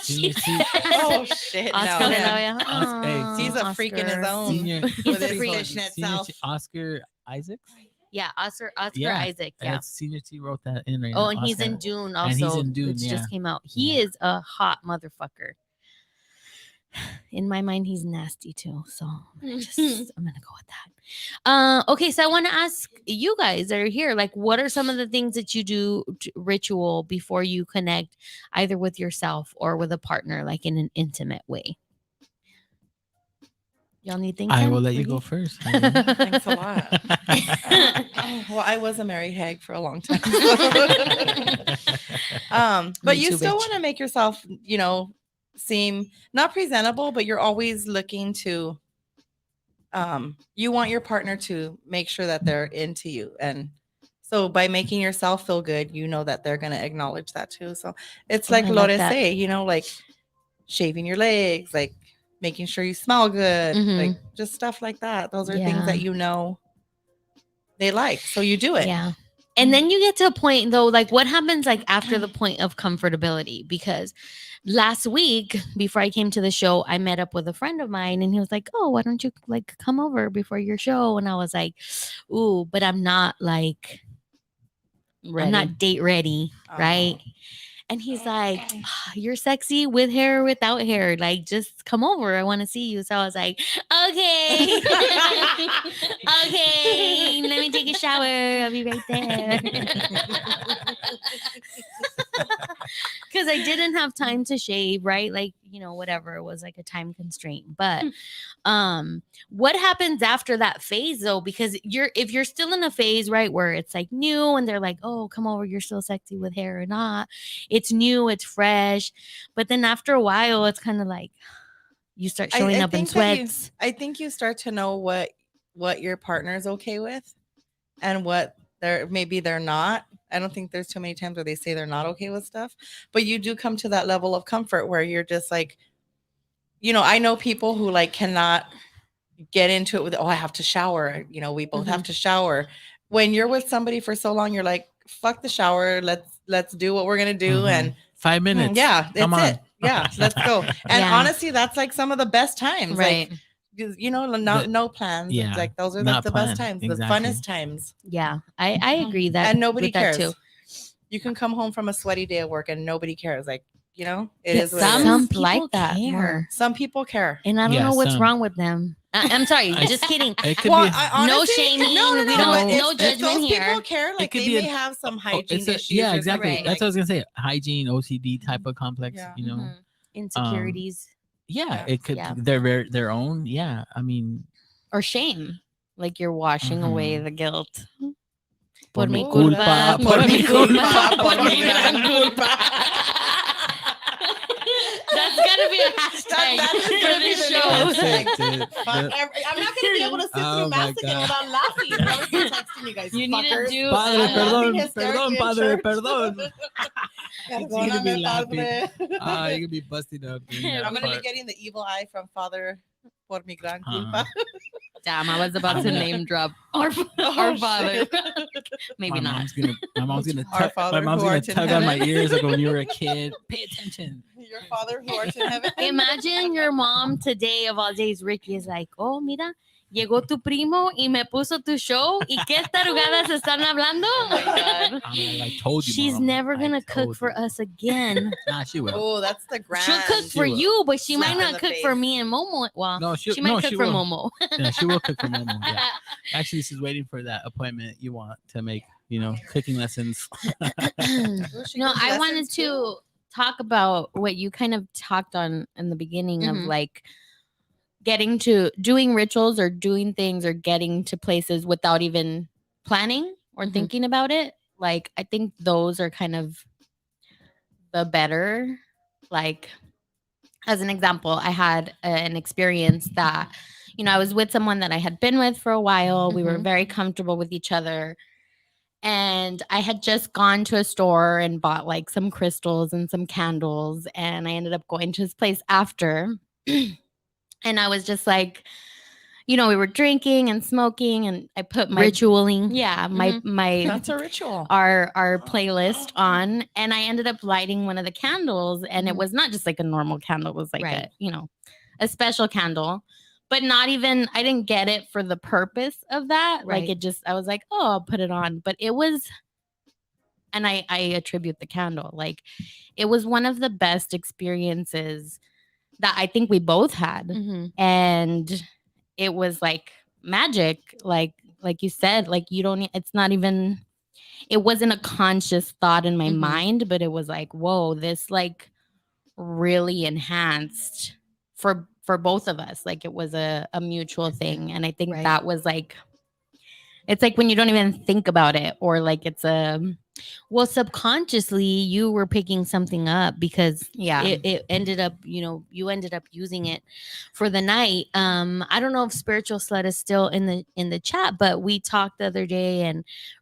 Senior She C- said. Oh shit! Oscar No. de la Hoya. Os- hey, Aw, He's a freak in his Oscar. own. Senior, With He's his a freak. fishnet Senior self. T- Oscar Isaacs. Yeah, Oscar Yeah, Isaac. Yeah. That's Senior T wrote that in right Oh, now. and he's in Oscar. Dune And he's also. in Dune, which yeah. just came out. He Yeah. is a hot motherfucker. In my mind, he's nasty too. So I'm gonna go with that. Okay, so I want to ask you guys that are here, like, what are some of the things that you do ritual before you connect, either with yourself or with a partner, like in an intimate way? Y'all need things. I done will let for you go first. Thanks a lot. Well, I was a married hag for a long time. But Me you too, still bitch. want to make yourself, seem not presentable, but you're always looking to you want your partner to make sure that they're into you. And so by making yourself feel good, you know that they're going to acknowledge that too. So it's Oh, like I like Lore that. say, like shaving your legs, like making sure you smell good, Mhm. like just stuff like that. Those are things Yeah. that they like. So you do it. Yeah. And then you get to a point though, like what happens like after the point of comfortability? Because last week before I came to the show, I met up with a friend of mine and he was like, oh, why don't you like come over before your show? And I was like, ooh, but I'm not like, I'm not date ready. Right. Oh. And he's like, "Ah, you're sexy with hair or without hair. Like, just come over. I want to see you. So I was like, okay. Okay. Let me take a shower. I'll be right there. Because I didn't have time to shave, right? Like, whatever. It was like a time constraint. But what happens after that phase though? Because if you're still in a phase, right, where it's like new and they're like, oh, come over, you're still sexy with hair or not. It's new, it's fresh. But then after a while, it's kind of like you start showing I up in think that sweats. I think you start to know what your partner's okay with and what they're not. I don't think there's too many times where they say they're not okay with stuff, but you do come to that level of comfort where you're just like, I know people who like cannot get into it with, oh, I have to shower. We both have to shower. When you're with somebody for so long, you're like, fuck the shower. Let's do what we're going to do. Mhm. And 5 minutes. yeah, that's Come on. it. Yeah, let's go. And Yeah. honestly, that's like some of the best times. Right. Like, no plans. yeah, It's like those are not like the best planned. times, Exactly. the funnest times. Yeah. I agree that. And nobody with that cares. too. You can come home from a sweaty day at work and nobody cares. Like, it Yeah, is what it is. some like people that. care. Some people care. And I don't Yeah, know what's some. wrong with them. I'm sorry. I- Just kidding. It could Well, be. No shaming, No, we no, don't- but no if judgment those here. people care. Like could they be may an- have some Oh, hygiene it's a- issues. yeah, or exactly. something, That's like- what I was gonna say. Hygiene, OCD type of complex. Yeah. Mhm. Insecurities Yeah, Yeah. it could. Yeah. They're their own. Yeah, I mean, Or shame. Like you're washing away Mhm. the guilt. por mi mi culpa, culpa, por mi culpa, por por mi mi gran gran culpa. That's gotta be a hashtag That's for gonna be this the show. new That's it, hashtag. dude. Fuck, The- I'm not gonna be able to sit Oh through my mass again God. without laughing. I'm gonna be texting you guys. You need to fuckers. do- Padre, I'm perdón, hysterically perdón, in padre, church. perdón. You're gonna be Perdóname, laughing. padre. Ah, you're gonna be busting up. during that I'm gonna be part. getting the evil eye from Father por mi gran Uh-huh. culpa. Damn, I was about to name drop our Oh, father. shit. Maybe my not. mom's gonna Our tug, Father my mom's who gonna art in tug on my heaven. ears like when you were a kid. Pay attention. Your Father who art in heaven. Imagine your mom today of all days, Ricky, is like, oh, mira, llegó tu primo y me puso tu show. ¿Y qué tarugadas están hablando? Oh my God. I told you. She's Mom. never I gonna cook told for you. us again. Nah, she will. Oh, that's the grand. She'll cook She for will. you, but she Slap might in not the cook for face. me and Momo. Well, No, she might cook she for will. Momo. Yeah, she will cook for Momo. Yeah. Actually, she's waiting for that appointment you want to make, cooking lessons. She No, gives I wanted lessons too? to. Talk about what you kind of talked on in the beginning of Mhm. like getting to doing rituals or doing things or getting to places without even planning or Mhm. thinking about it. Like, I think those are kind of the better. Like, as an example, I had an experience that, I was with someone that I had been with for a while. We were Mhm. very comfortable with each other. And I had just gone to a store and bought like some crystals and some candles. And I ended up going to his place after. And I was just like, we were drinking and smoking, and I put my Ritualing. yeah, Mhm. my That's a ritual. our playlist on, and I ended up lighting one of the candles, and it Mhm. was not just like a normal candle, it was like Right. a special candle. But not even, I didn't get it for the purpose of that. Like, Right. it just, I was like, oh, I'll put it on. But it was, and I attribute the candle, like, it was one of the best experiences that I think we both had. Mhm. And it was like magic, like you said, like, you don't, it's not even, it wasn't a conscious thought in my Mhm. mind, but it was like, whoa, this like really enhanced for both of us. Like, it was a mutual thing. And I think Right. that was like, it's like when you don't even think about it, or like it's a, Well, subconsciously, you were picking something up because yeah. it ended up, you ended up using it for the night. I don't know if Spiritual Slut is still in the chat, but we talked the other day,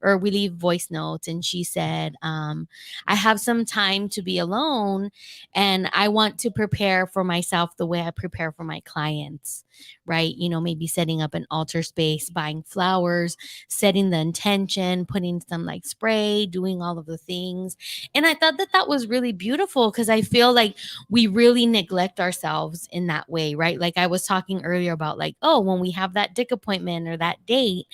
or we leave voice notes, and she said, I have some time to be alone, and I want to prepare for myself the way I prepare for my clients. Right. Maybe setting up an altar space, buying flowers, setting the intention, putting some like spray, doing all of the things. And I thought that was really beautiful, because I feel like we really neglect ourselves in that way, right? Like I was talking earlier about like, oh, when we have that dick appointment or that date,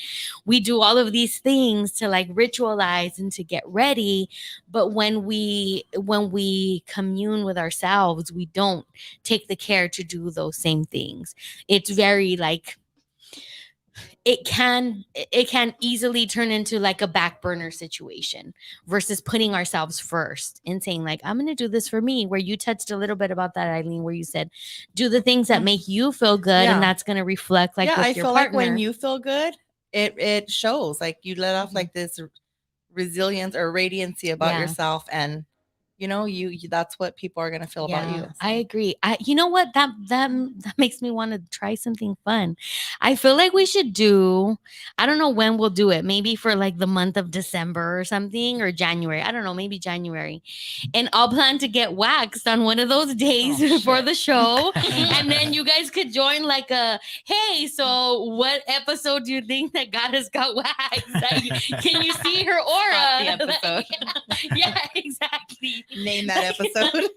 we do all of these things to like ritualize and to get ready. But when we commune with ourselves, we don't take the care to do those same things. It's very like, it can easily turn into like a back burner situation versus putting ourselves first and saying like, I'm going to do this for me, where you touched a little bit about that, Eileen, where you said, do the things that make you feel good. Yeah. And that's going to reflect like yeah, with I your feel partner. like when you feel good, it shows. Like you let off Mhm. like this resilience or radiancy about Yeah. yourself, and you that's what people are gonna feel about you. I agree. You know what? That makes me want to try something fun. I feel like we should do, I don't know when we'll do it. Maybe for like the month of December or something, or January. I don't know, maybe January. And I'll plan to get waxed on one of those days Oh, before shit. the show. And then you guys could join like a, hey, so what episode do you think that Goddess got waxed? Like, can you see her aura? Spot the episode. Yeah, exactly. Name that episode.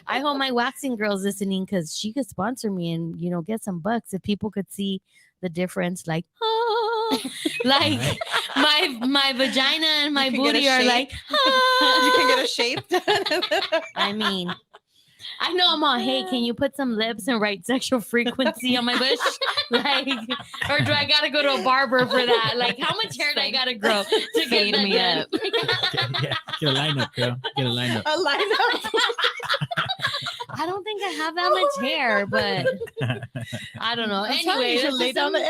I hope my waxing girl's listening, because she could sponsor me and get some bucks if people could see the difference. Like, oh, like my vagina and my You can get a booty are shape. like, You can get ah. a shape done. I mean, I know I'm all, hey, can you put some lips and write sexual frequency on my bush? Like, or do I gotta go to a barber for that? Like, how much hair do I gotta grow to Fade get that me done? up. Yeah, get a lineup, girl. Get a lineup. A lineup. I don't think I have that much hair, but I don't know. I'm telling you, Anyway, you should that's lay just down the some-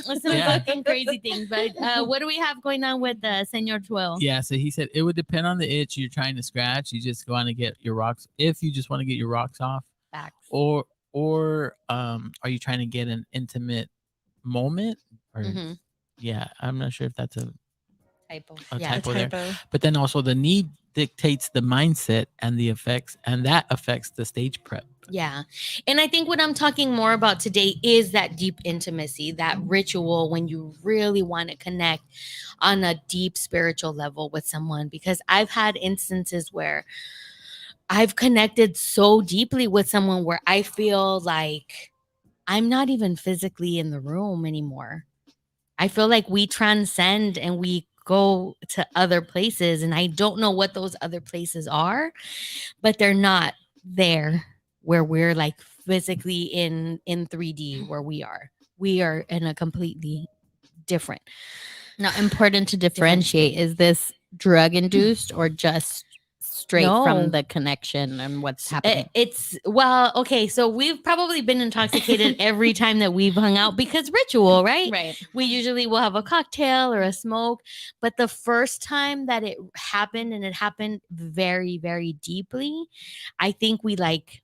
edges. some Yeah. fucking crazy things. But what do we have going on with Senor Twill? Yeah, so he said it would depend on the itch you're trying to scratch. You just want to get your rocks, if you just want to get your rocks off, Facts. or are you trying to get an intimate moment? Or Mhm. yeah, I'm not sure if that's a Typo. Yeah, typo there. But then also the need dictates the mindset and the effects, and that affects the stage prep. Yeah. And I think what I'm talking more about today is that deep intimacy, that ritual when you really want to connect on a deep spiritual level with someone. Because I've had instances where I've connected so deeply with someone where I feel like I'm not even physically in the room anymore. I feel like we transcend and we go to other places, and I don't know what those other places are, but they're not there where we're like physically in 3D where we are. We are in a completely different. Now, important to differentiate: is this drug induced or just straight No. from the connection and what's happening? It's well, okay. So we've probably been intoxicated every time that we've hung out because ritual, right? Right. We usually will have a cocktail or a smoke, but the first time that it happened, and it happened very, very deeply, I think we like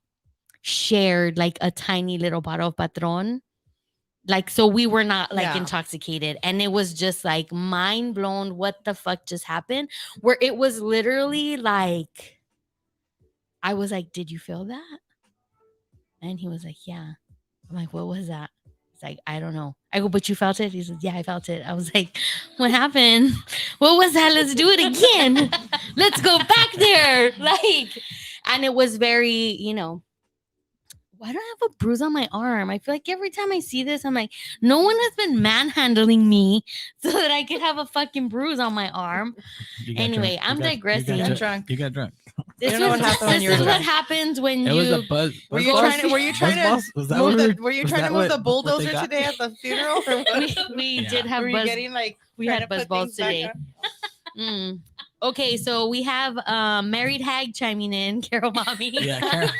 shared like a tiny little bottle of Patron. Like, so we were not like Yeah. intoxicated, and it was just like mind blown. What the fuck just happened? Where it was literally like, I was like, "Did you feel that?" And he was like, "Yeah." I'm like, "What was that?" He's like, "I don't know." I go, "But you felt it?" He says, "Yeah, I felt it." I was like, "What happened? What was that? Let's do it again. Let's go back there." Like, and it was very, why do I have a bruise on my arm? I feel like every time I see this, I'm like, no one has been manhandling me so that I could have a fucking bruise on my arm. You got Anyway, drunk. I'm digressing. You Got got, drunk. you got drunk. This You know what happened when this you were is what drunk. happens when It was you a buzz. Were you buzz trying to? balls? Were you trying Buzz to? balls? Was that Move what the, we- were you was trying to that move what- the what they bulldozer got? today at the funeral? Or what? we Yeah. did have Were you buzz. getting like? We trying had to buzz put balls things back today. on? Okay, so we have married hag chiming in, Carol Mommy. Yeah,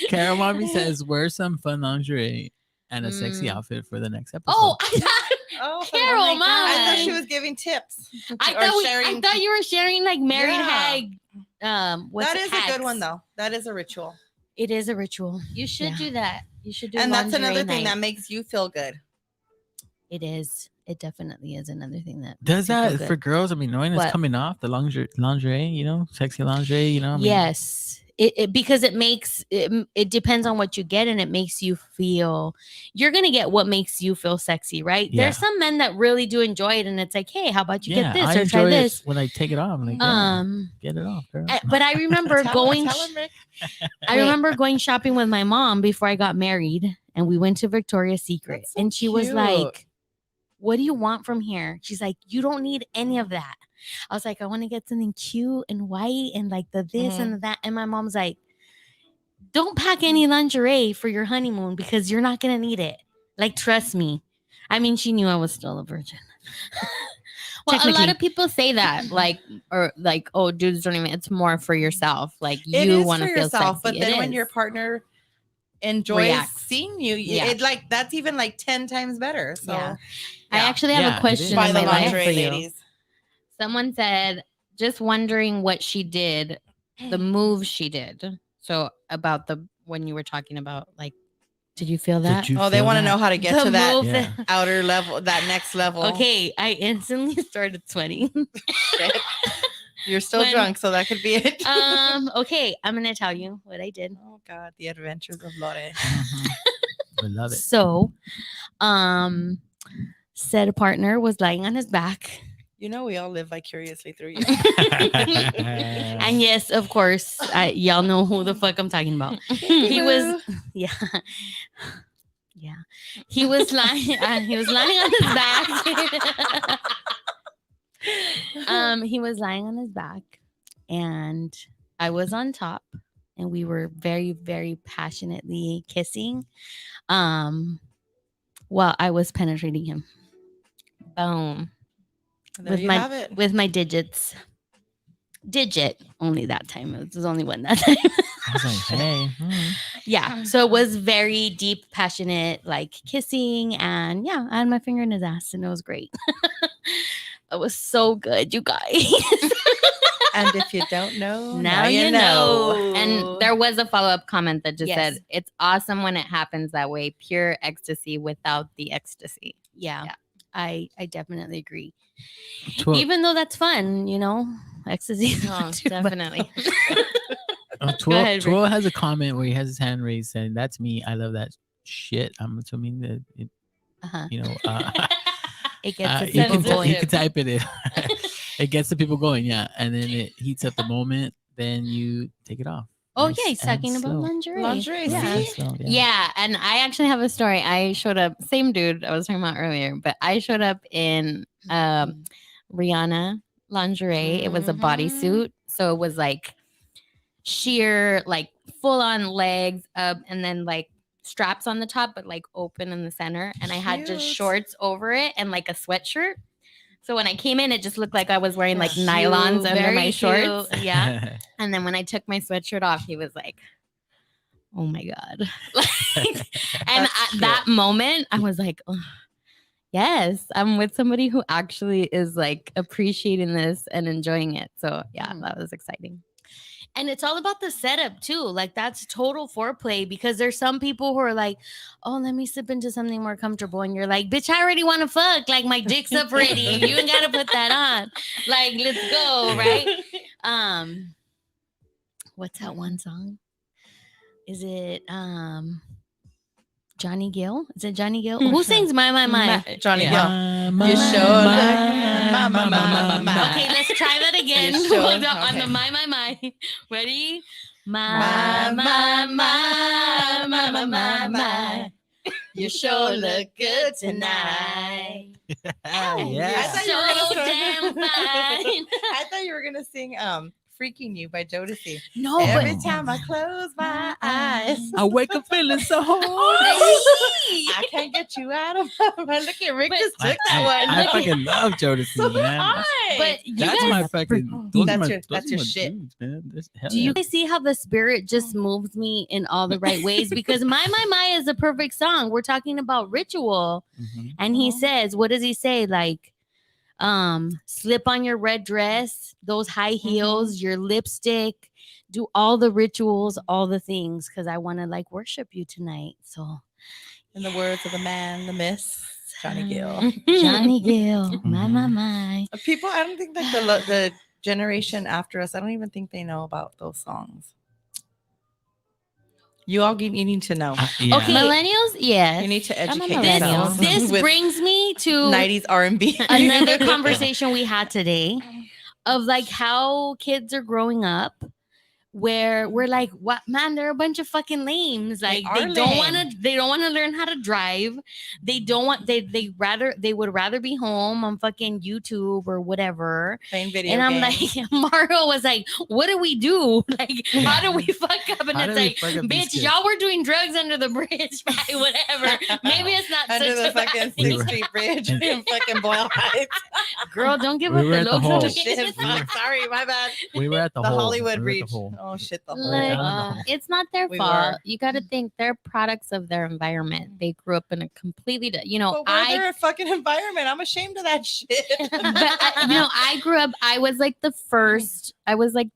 Carol Mommy says, wear some fun lingerie and a sexy Mm. outfit for the next episode. Oh, I thought, Oh, Carol, oh my God. I thought Mom. she was giving tips. I Or thought, sharing- I thought you were sharing like married Yeah. hag. What's That it, is a good one hags. though. That is a ritual, It is a ritual. You should Yeah. do that. You should do and that's lingerie another thing night. that makes you feel good. It is. It definitely is another thing that Does makes you feel that good. for girls? I mean, knowing What? it's coming off the lingerie, sexy lingerie, I mean, Yes. It because it makes it depends on what you get, and it makes you feel you're gonna get what makes you feel sexy, right? Yeah. There's some men that really do enjoy it, and it's like, hey, how about you yeah, get this I or try enjoy this? it when I take it off. I'm like, yeah, get it off, girl. But I remember going. Tell him, Rick. I remember going shopping with my mom before I got married, and we went to Victoria's Secret, That's so and she was cute. like, "What do you want from here?" She's like, "You don't need any of that." I was like, "I want to get something cute and white and like the this and the that." And my mom's like, "Don't pack any lingerie for your honeymoon because you're not gonna need it. Like, trust me." I mean, she knew I was still a virgin. Well, a lot Technically. of people say that, oh, dudes don't even. It's more for yourself. Like It you is want to for feel yourself, sexy. but then It when your is. partner enjoys Reacts. seeing you, Yeah. it like that's even like 10 times better. So Yeah. I yeah. actually have Yeah, a it is. question buy in the my life lingerie, for you. ladies. Someone said, just wondering what she did, the move she did. So about when you were talking about like, did you feel that? Did you Oh, they feel want to that? know how to get The to that move Yeah. outer level, that next level. Okay, I instantly started sweating. Shit. You're still When- drunk, so that could be it. Okay, I'm gonna tell you what I did. Oh God, the adventures of Lore. Mhm. I love it. So, said partner was lying on his back. You know we all live vicariously through you. And yes, of course, y'all know who the fuck I'm talking about. He was, yeah, yeah. He was lying. He was lying on his back. He was lying on his back, and I was on top, and we were very, very passionately kissing. While I was penetrating him. Boom. There with you my have it. with my digits. Digit only that time. It was only one that time. I was like, hey. Yeah. So it was very deep, passionate, like kissing, and yeah, I had my finger in his ass, and it was great. It was so good, you guys. And if you don't know, Now you know. And there was a follow-up comment that just Yes. said, it's awesome when it happens that way. Pure ecstasy without the ecstasy. Yeah. Yeah. I definitely agree. 12, Even though that's fun, ecstasy. is Oh, not too bad. definitely. 12, ahead, 12 has a comment where he has his hand raised saying, that's me. I love that shit. I'm assuming that, it, Uh-huh. you It gets the can, people going. you can type it in. It gets the people going, yeah. And then it heats up the moment. Then you take it off. Oh Nice yeah, he's and talking about slow. lingerie. Lingerie, Yeah. Nice and see? slow, Yeah, and I actually have a story. I showed up, same dude I was talking about earlier, but I showed up in Rihanna lingerie. It was a Mhm. bodysuit, so it was like sheer, like full on legs up, and then like straps on the top, but like open in the center. And I had just Cute. shorts over it and like a sweatshirt. So when I came in, it just looked like I was wearing like Yeah. nylons Cute, under very my shorts. cute. Yeah. And then when I took my sweatshirt off, he was like, "Oh my god!" Like, and That's at that moment, I was like, "Oh, yes, I'm with somebody who actually is like appreciating this and enjoying it." So yeah, Mhm. that was exciting. And it's all about the setup too. Like that's total foreplay because there's some people who are like, "Oh, let me slip into something more comfortable," and you're like, "Bitch, I already want to fuck. Like my dick's up ready. You ain't gotta put that on. Like let's go, right?" What's that one song? Is it Johnny Gill? Is it Johnny Gill? Who sings My? Johnny Yeah. Gill. My, You my, sure my, look- my. Okay, let's try that again. You sure? Hold on the Okay. my. Ready? My. You sure look good tonight. I Yeah. thought you were gonna So start- damn fine. I thought you were gonna sing "Freaking You" by Jodeci. No, Every but time I close my eyes, I wake up feeling so horny. I can't get you out of my mind. Look at Rick But- just took that one. I fucking love Jodeci, so man. high. but you That's guys, my fucking. Those are That's my, your- those that's are your my shit. dudes, man. Hell do you yeah. guys see how the spirit just moves me in all the right ways? Because my is a perfect song. We're talking about ritual. Mhm. And he Mhm. says, what does he say? Like, slip on your red dress, those high heels, your lipstick, do all the rituals, all the things, because I want to like worship you tonight. So In the words of the man, the miss, Johnny Gill. Johnny Gill, Mhm. my. People, I don't think like the generation after us, I don't even think they know about those songs. You all you need to know. Yeah. Okay. Millennials, yes. You need to I'm a educate millennial. yourselves. This with brings me to 90s R&B. another conversation we had today of like how kids are growing up where we're like, what man, they're a bunch of fucking lames. Like are they don't want lame. to learn how to drive. They don't want they would rather be home on fucking YouTube or whatever. Playing video And I'm games. like, Mario was like, what do we do? Like, how do we fuck up? And How it's do we like, fuck up these bitch, kids? y'all were doing drugs under the bridge, whatever. Maybe it's not Under such the a bad fucking thing. 6th Street Bridge in fucking Boyle Heights. Girl, don't give We up were the at the local hole. Oh, location. shit. Fuck, sorry, my bad. We were at the, The hole. Hollywood We were at Bridge. the hole. Oh, shit. The hole. Like, down. it's not their We fault. were. You got to think they're products of their environment. They grew up in a completely, you know, But we're their fucking environment. I'm ashamed of that shit. I grew up, I was like the first, I was like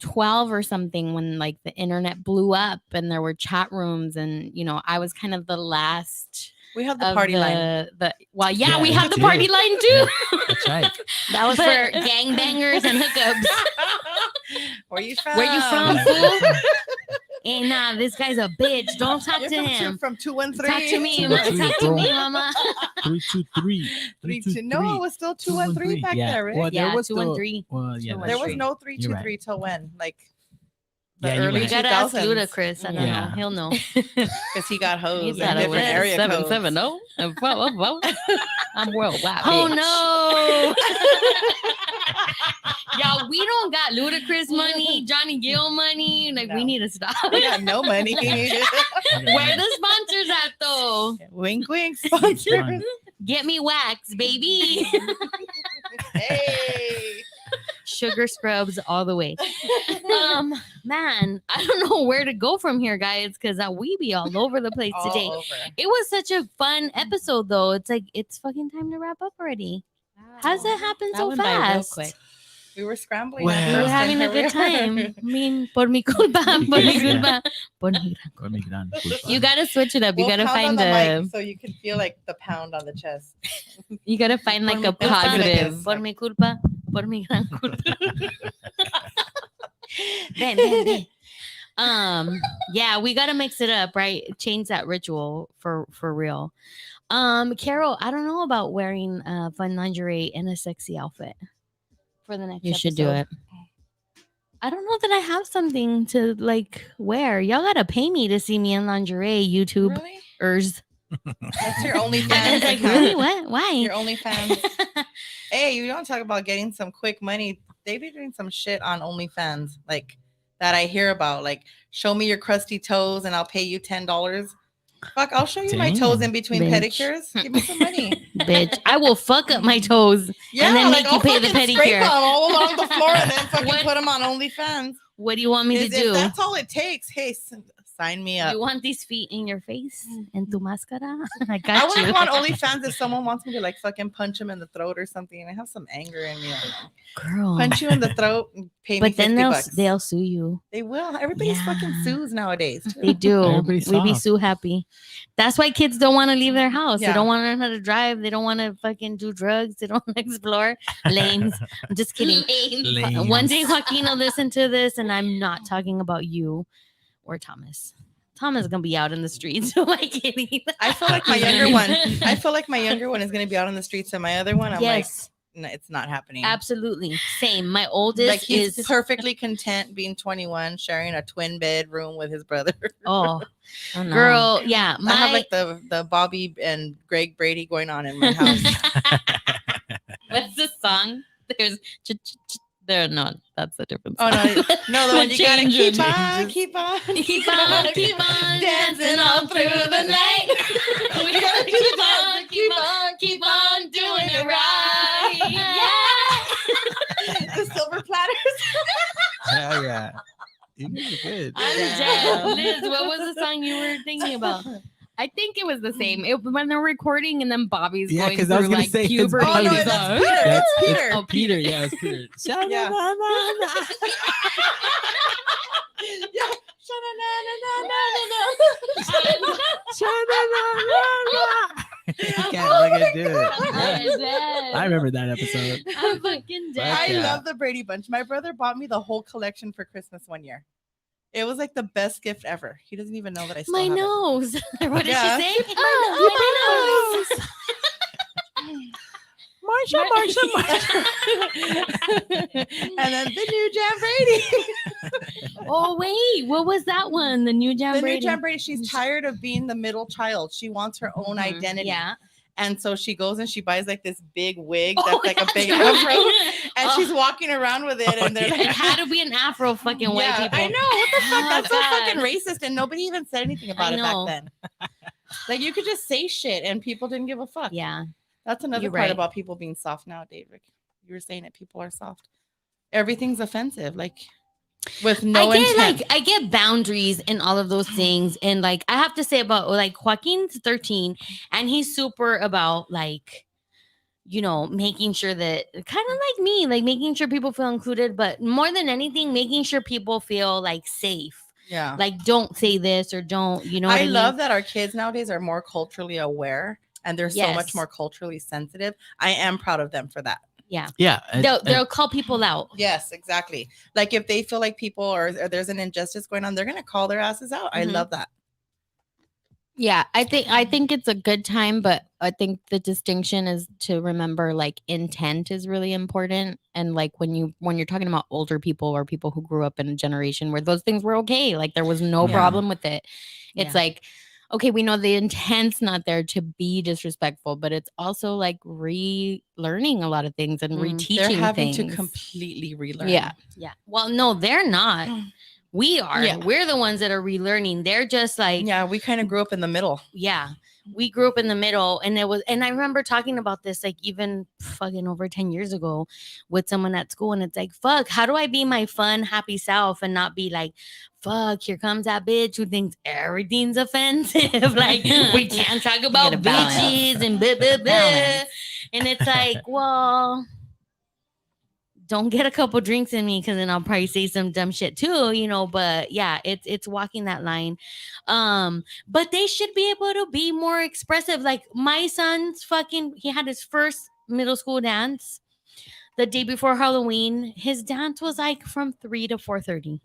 12 or something when like the internet blew up and there were chat rooms, and you know, I was kind of the last We have the of party line. well, yeah, Yeah, we me have the too. party line too. That's right. That was But- for gangbangers and hookups. Where you from? Where you from, fool? Hey, nah, this guy's a bitch. Don't talk You're to from him. From 213. Talk to me. 213, Talk to me, bro. mama. 323. 323. No, it was still 213 back yeah. there, Rick. Well, there Yeah, was 213. Well, yeah. 213. that's There was true. no You're 323 till when? Like the Yeah, you're early You right. gotta ask 2000s. Ludacris. I don't Yeah. know. He'll know. Because he got hosed He's in out of different area codes. 770. I'm worldwide. Oh no. Y'all, we don't got Ludacris money, Johnny Gill money. Like we No. need to stop. We got no money. Where the sponsors at though? Wink, wink, Fine. sponsor. Get me wax, baby. Hey. Sugar scrubs all the way. Man, I don't know where to go from here, guys, because we be all over the place All today. over. It was such a fun episode, though. It's like it's fucking time to wrap up already. How does that happen That so went by real fast? quick. We were scrambling. Well- at We were first, having and a here good we are. time. I mean, por mi culpa, por mi Yeah. culpa, por mi Go make it on. You gotta switch it up. You We'll gotta pound on find the a. mic so you can feel like the pound on the chest. You got to find like Por a mi culpa. positive. Por mi culpa, por mi gran culpa. Ven. Yeah, we gotta mix it up, right? Change that ritual for real. Carol, I don't know about wearing fun lingerie in a sexy outfit for the next. You should do episode. it. I don't know that I have something to like wear. Y'all gotta pay me to see me in lingerie, YouTubers. Really? That's your And OnlyFans it's like, account. really? What? Why? Your OnlyFans. Hey, you don't talk about getting some quick money. They be doing some shit on OnlyFans, like that I hear about. Like, show me your crusty toes and I'll pay you $10. Fuck, I'll show you my toes Damn. in between Bitch. pedicures. Give me some money. Bitch, I will fuck up my toes. Yeah, then make like you I'll pay the fucking scrape pedicure. them all along the floor and then fucking What? put them on OnlyFans. What do you want me to If do? that's all it takes, hey, sign me up. You want these feet in your face and tu máscara? I I got would you. want OnlyFans if someone wants me to like fucking punch him in the throat or something, and I have some anger in me. Girl. Punch you in the throat and pay me But then $50. they'll sue you. They will. Everybody's fucking Yeah. sues nowadays. too. They do. Everybody's We be soft. so happy. That's why kids don't want to leave their house. They Yeah. don't want to learn how to drive. They don't want to fucking do drugs. They don't want to explore lanes. I'm just kidding. Lanes. One day Joaquin will listen to this, and I'm not talking about you or Thomas. Thomas is gonna be out in the streets. Am I kidding? I feel like my younger one. I feel like my younger one is gonna be out on the streets, and my other one, I'm yes, like, no, it's not happening. absolutely. Same. My oldest Like he's is perfectly content being 21, sharing a twin bedroom with his brother. oh Oh, no. girl. Yeah, I have like the Bobby and Greg Brady going on in my house. What's the song? There's there. No, that's a different Oh song. no, the one you gotta Change keep your on, changes. keep on, keep on dancing all through the night. We gotta keep on doing it right. Yeah. The silver platters. Hell yeah. You guys are good. I'm dead. Liz, what was the song you were thinking about? I think it was the same. When they're recording and then Bobby's Yeah, going 'cause I was through gonna like say, 'cause puberty. Oh no, Bobby- that's Peter. That's That's it's- Peter. Oh, Peter. Yeah, it's Peter. Yeah. You can't fucking do it. I'm dead. I remember that episode. I'm fucking dead. I Yeah. love the Brady Bunch. My brother bought me the whole collection for Christmas one year. It was like the best gift ever. He doesn't even know that I still My have nose. What did Yeah. she say? Oh, my nose. Marsha, it. And then the new Jam Brady. Oh wait, what was that one? The new Jam The Brady. new Jam Brady. She's tired of being the middle child. She wants her own Mhm. identity. Yeah. And so she goes and she buys like this big wig Oh, that's like a that's big right. afro. And Oh. she's walking around with it. And they're Oh, like, It had to be an afro fucking white yeah, people. I know. What the fuck? Oh, That's so God. fucking racist. And nobody even said anything about I it know. back then. Like you could just say shit and people didn't give a fuck. Yeah. That's another You're part right. about people being soft nowadays. Like you were saying it, people are soft. Everything's offensive, like with no intent. I get boundaries in all of those things. And like I have to say about like Joaquin's 13 and he's super about like, you know, making sure that kind of like me, like making sure people feel included, but more than anything, making sure people feel like safe. Yeah. Like don't say this or don't, you know what I I mean? love that our kids nowadays are more culturally aware and they're so much Yes. more culturally sensitive. I am proud of them for that. Yeah. They'll call people out. Yes, exactly. Like if they feel like people or there's an injustice going on, they're gonna call their asses out. I Mhm. love that. Yeah, I think it's a good time, but I think the distinction is to remember like intent is really important. And like when you're talking about older people or people who grew up in a generation where those things were okay, like there was no Yeah. problem with it. It's Yeah. like, okay, we know the intent's not there to be disrespectful, but it's also like relearning a lot of things and Mm, reteaching They're having things. to completely relearn. Yeah. Yeah. Well, no, they're not. We are. Yeah. We're the ones that are relearning. They're just like, Yeah, we kind of grew up in the middle. yeah, we grew up in the middle. And I remember talking about this like even fucking over 10 years ago with someone at school. And it's like, fuck, how do I be my fun, happy self and not be like, fuck, here comes that bitch who thinks everything's offensive. Like, we can't talk about a balance. bitches and blah, blah, blah. Balance. And it's like, well, don't get a couple drinks in me because then I'll probably say some dumb shit too, you know. But yeah, it's walking that line. But they should be able to be more expressive. Like my son's he had his first middle school dance the day before Halloween. His dance was like from 3 to 4:30.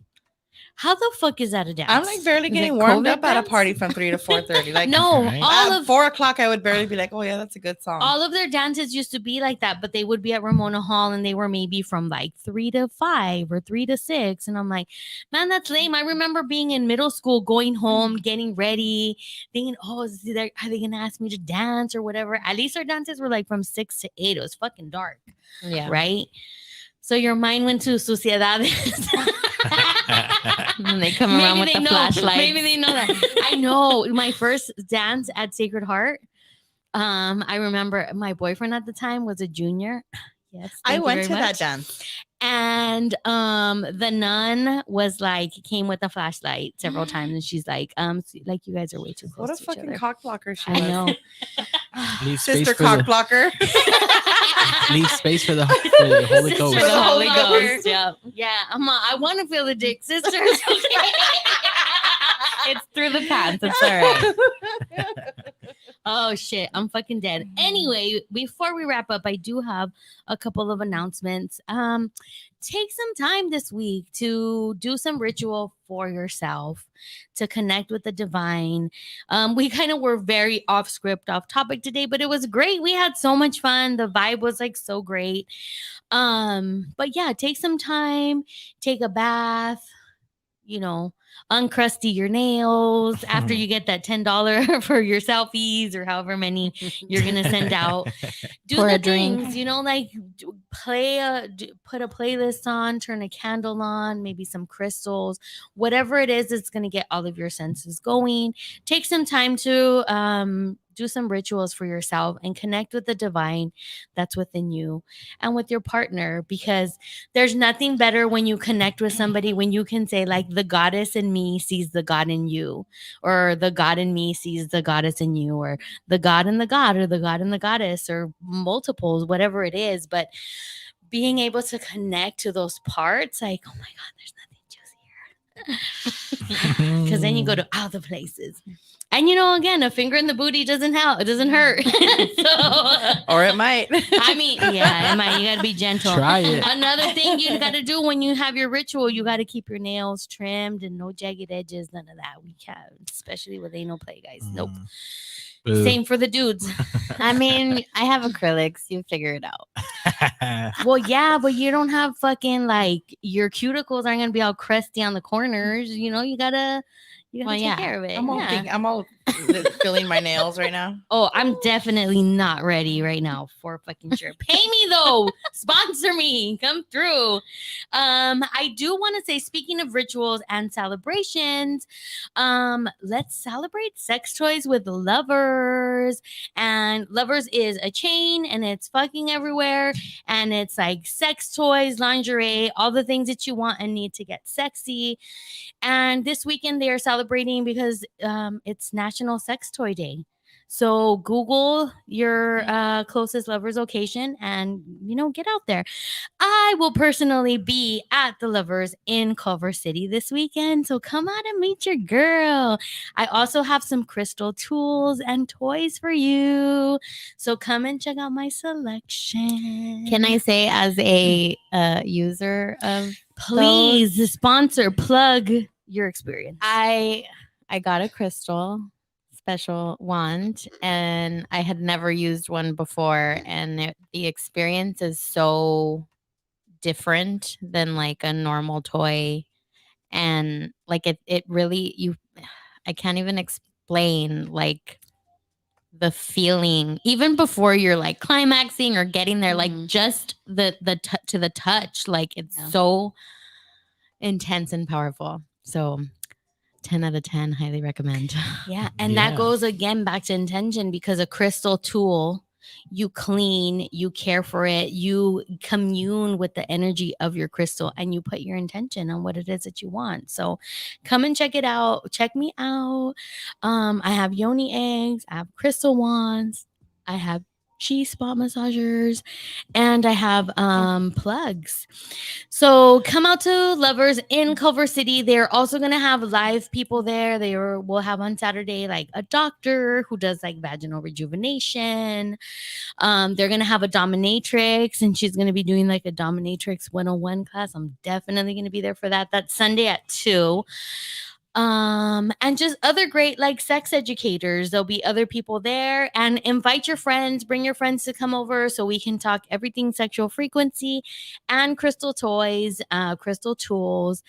How the fuck is that a dance? I'm like barely Is it getting warmed COVID up at a dance? party from 3 to 4:30. Like no, Right. all at of 4 o'clock, I would barely be like, oh yeah, that's a good song. all of their dances used to be like that, but they would be at Ramona Hall and they were maybe from like 3 to 5 or 3 to 6. And I'm like, man, that's lame. I remember being in middle school, going home, getting ready, thinking, oh, are they gonna ask me to dance or whatever? At least our dances were like from 6 to 8. It was fucking dark, Yeah. right? So your mind went to Sociedades. And they come around with the flashlights. Maybe they know that. I know my first dance at Sacred Heart. I remember my boyfriend at the time was a junior. Yes, I thank you went very to that much. dance. And the nun was like came with a flashlight several times, and she's like, like you guys are way too close What a to each fucking other. cock blocker she I was. know. Leave space Sister for cock the blocker. leave space for the Holy Sister Ghost. For the Holy Ghost. Yeah. Yeah, I want to feel the dick, sisters. It's through the pants. It's all right. Oh shit, I'm fucking dead. Anyway, before we wrap up, I do have a couple of announcements. Take some time this week to do some ritual for yourself to connect with the divine. We kind of were very off script, off topic today, but it was great. We had so much fun. The vibe was like so great. But yeah, take some time, take a bath, you know, uncrusty your nails after you get that $10 for your selfies or however many you're gonna send out. Do Pour the a drink. things, you know, like put a playlist on, turn a candle on, maybe some crystals, whatever it is that's gonna get all of your senses going. Take some time to do some rituals for yourself and connect with the divine that's within you and with your partner, because there's nothing better when you connect with somebody when you can say like the goddess in me sees the God in you, or the God in me sees the goddess in you, or the God in the God, or the God in the goddess, or multiples, whatever it is. But being able to connect to those parts, like, oh my God, there's nothing juicier. Because then you go to other places. And you know, again, a finger in the booty doesn't help. It doesn't hurt. So, Or it might. I mean, yeah, you got to be gentle. Try it. Another thing you got to do when you have your ritual, you got to keep your nails trimmed and no jagged edges, none of that. We can't, especially with anal play, guys. Nope. Boo. Same for the dudes. I mean, I have acrylics. You figure it out. Well, yeah, but you don't have fucking like your cuticles aren't gonna be all crusty on the corners. You know, you gotta Well, take yeah. care of it. I'm all, Yeah. I'm all feeling my nails right now. Oh, I'm definitely not ready right now for fucking sure. Pay me though. Sponsor me. Come through. I do want to say, speaking of rituals and celebrations, let's celebrate sex toys with Lovers. And Lovers is a chain and it's fucking everywhere. And it's like sex toys, lingerie, all the things that you want and need to get sexy. And this weekend they are celebrating because it's National Sex Toy Day. So Google your closest Lovers location and, you know, get out there. I will personally be at the Lovers in Culver City this weekend. So come out and meet your girl. I also have some crystal tools and toys for you. So come and check out my selection. Can I say, as a user of please sponsor, plug your experience? I got a crystal special wand, and I had never used one before, and the experience is so different than like a normal toy, and like it really, I can't even explain like the feeling even before you're like climaxing or getting there, like Mhm. just the to the touch, like it's Yeah. so intense and powerful. So 10 out of 10, highly recommend. Yeah. And that Yeah. goes again back to intention, because a crystal tool, you clean, you care for it, you commune with the energy of your crystal, and you put your intention on what it is that you want. So come and check it out. Check me out. I have yoni eggs, I have crystal wands, I have G-spot massagers, and I have plugs. So come out to Lovers in Culver City. They're also gonna have live people there. We'll have on Saturday like a doctor who does like vaginal rejuvenation. They're gonna have a dominatrix, and she's gonna be doing like a dominatrix 101 class. I'm definitely gonna be there for that. That's Sunday at 2. And just other great like sex educators. There'll be other people there, and invite your friends, bring your friends to come over so we can talk everything sexual frequency and crystal toys, crystal tools.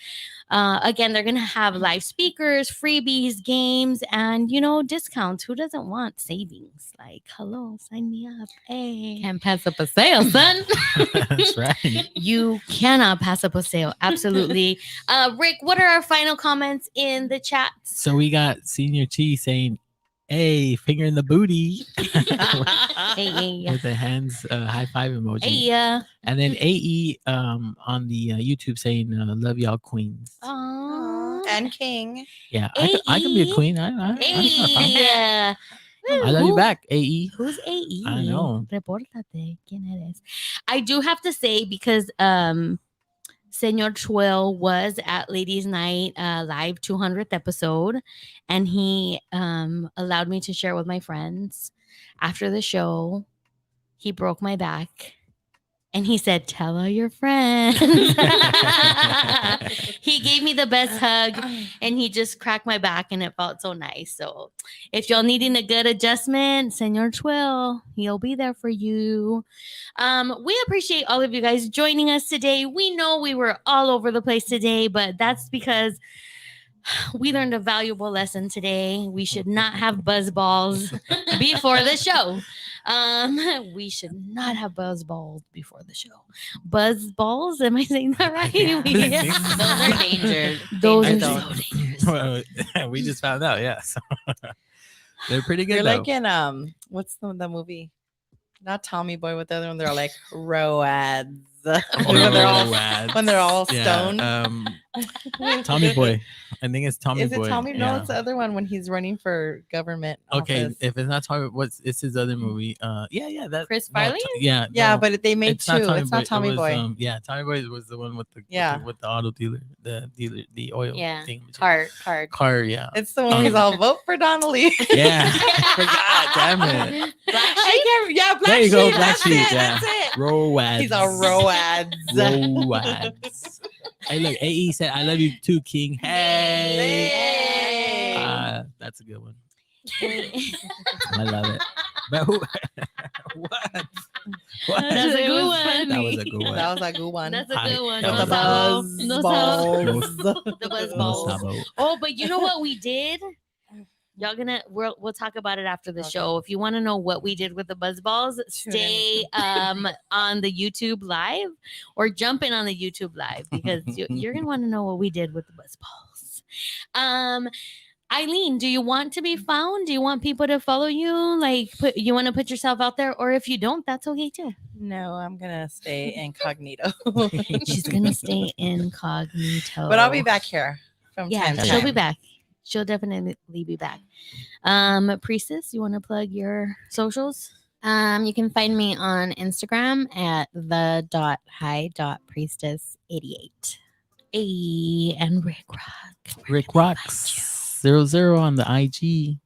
Again, they're gonna have live speakers, freebies, games, and discounts. Who doesn't want savings? Like, hello, sign me up. Hey, Can't pass up a sale, son. That's right. you cannot pass up a sale. Absolutely. Rick, what are our final comments in the chat? So we got Senior Chi saying, "Hey, finger in the booty," Hey, with the hands high five emoji. hey, And then AE on the YouTube saying, "Love y'all queens." Aw. And King. Yeah, I can be a AE. queen. Hey. I love you back, AE. Who's AE? I know. Repórtate. ¿Quién eres? I do have to say, because Senor Twill was at Ladies Night live 200th episode, and he allowed me to share with my friends. After the show, he broke my back. And he said, "Tell all your friends." He gave me the best hug, and he just cracked my back, and it felt so nice. So if y'all needing a good adjustment, Senor Twill, he'll be there for you. We appreciate all of you guys joining us today. We know we were all over the place today, but that's because we learned a valuable lesson today. We should not have buzz balls before the show. We should not have buzz balls before the show. Buzz balls? Am I saying that right? Yeah. Those are dangerous. Those are Dangerous. so dangerous. Well, we just found out. Yeah, so they're pretty good. You're though. like in what's the movie? Not Tommy Boy, with the other one. They're like Roads. when they're all Yeah, stoned. Tommy Boy. I think it's Tommy Is Boy. it Tommy? No, Yeah. it's the other one when he's running for government. Okay, office. if it's not Tommy, it's his other movie? Yeah, that Chris no, Farley? Yeah, Yeah, no, but they made it's two. It's not Tommy it was, Boy. Yeah, Tommy Boy was the one with the Yeah. with the auto dealer, the oil Yeah, thing. Card. Car, yeah. It's the one he's all vote for Donnelly. Yeah, I forgot. Damn it. Yeah, Black There you Sheep. go, Black That's Sheep, it. yeah. That's it. Roads. He's all Roads. Roads. Hey, look, AE said, "I love you too, King." Hey. Hey. That's a good one. I love it. But who? What? What? That's a good one. That was a good one. That was a good one. That's a Hi. good one. That No was a sabo. buzz No sabo. balls. The buzz No balls. sabo. Oh, but you know what we did? We'll talk about it after the Okay. show. If you want to know what we did with the buzz balls, stay on the YouTube live or jump in on the YouTube live, because you're gonna want to know what we did with the buzz balls. Eileen, do you want to be found? Do you want people to follow you? Like, you want to put yourself out there, or if you don't, that's okay too. No, I'm gonna stay incognito. She's gonna stay incognito, But I'll be back here from Yeah, time to she'll time. be back. She'll definitely be back. Priestess, you want to plug your socials? You can find me on Instagram at the.hi.priestess88. Hey, and Rick Rock. Rick Rocks 00 on the IG.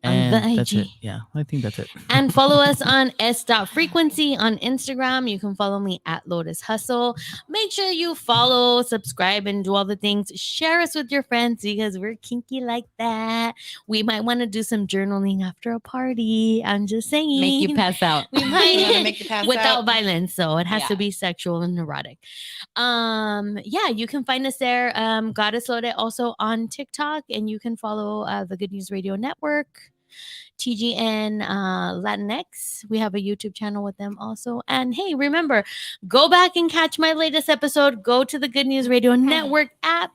On And the that's IG. it. Yeah, I think that's it. And follow us on s.frequency on Instagram. You can follow me at Lotus Hustle. Make sure you follow, subscribe, and do all the things. Share us with your friends, because we're kinky like that. We might want to do some journaling after a party. I'm just saying. Make you pass out. We I'm gonna might make you pass without out. violence, so it has to Yeah. be sexual and neurotic. Yeah, you can find us there. Goddess Lotte also on TikTok, and you can follow the Good News Radio Network, TGN Latinx. We have a YouTube channel with them also. And hey, remember, go back and catch my latest episode. Go to the Good News Radio Network app.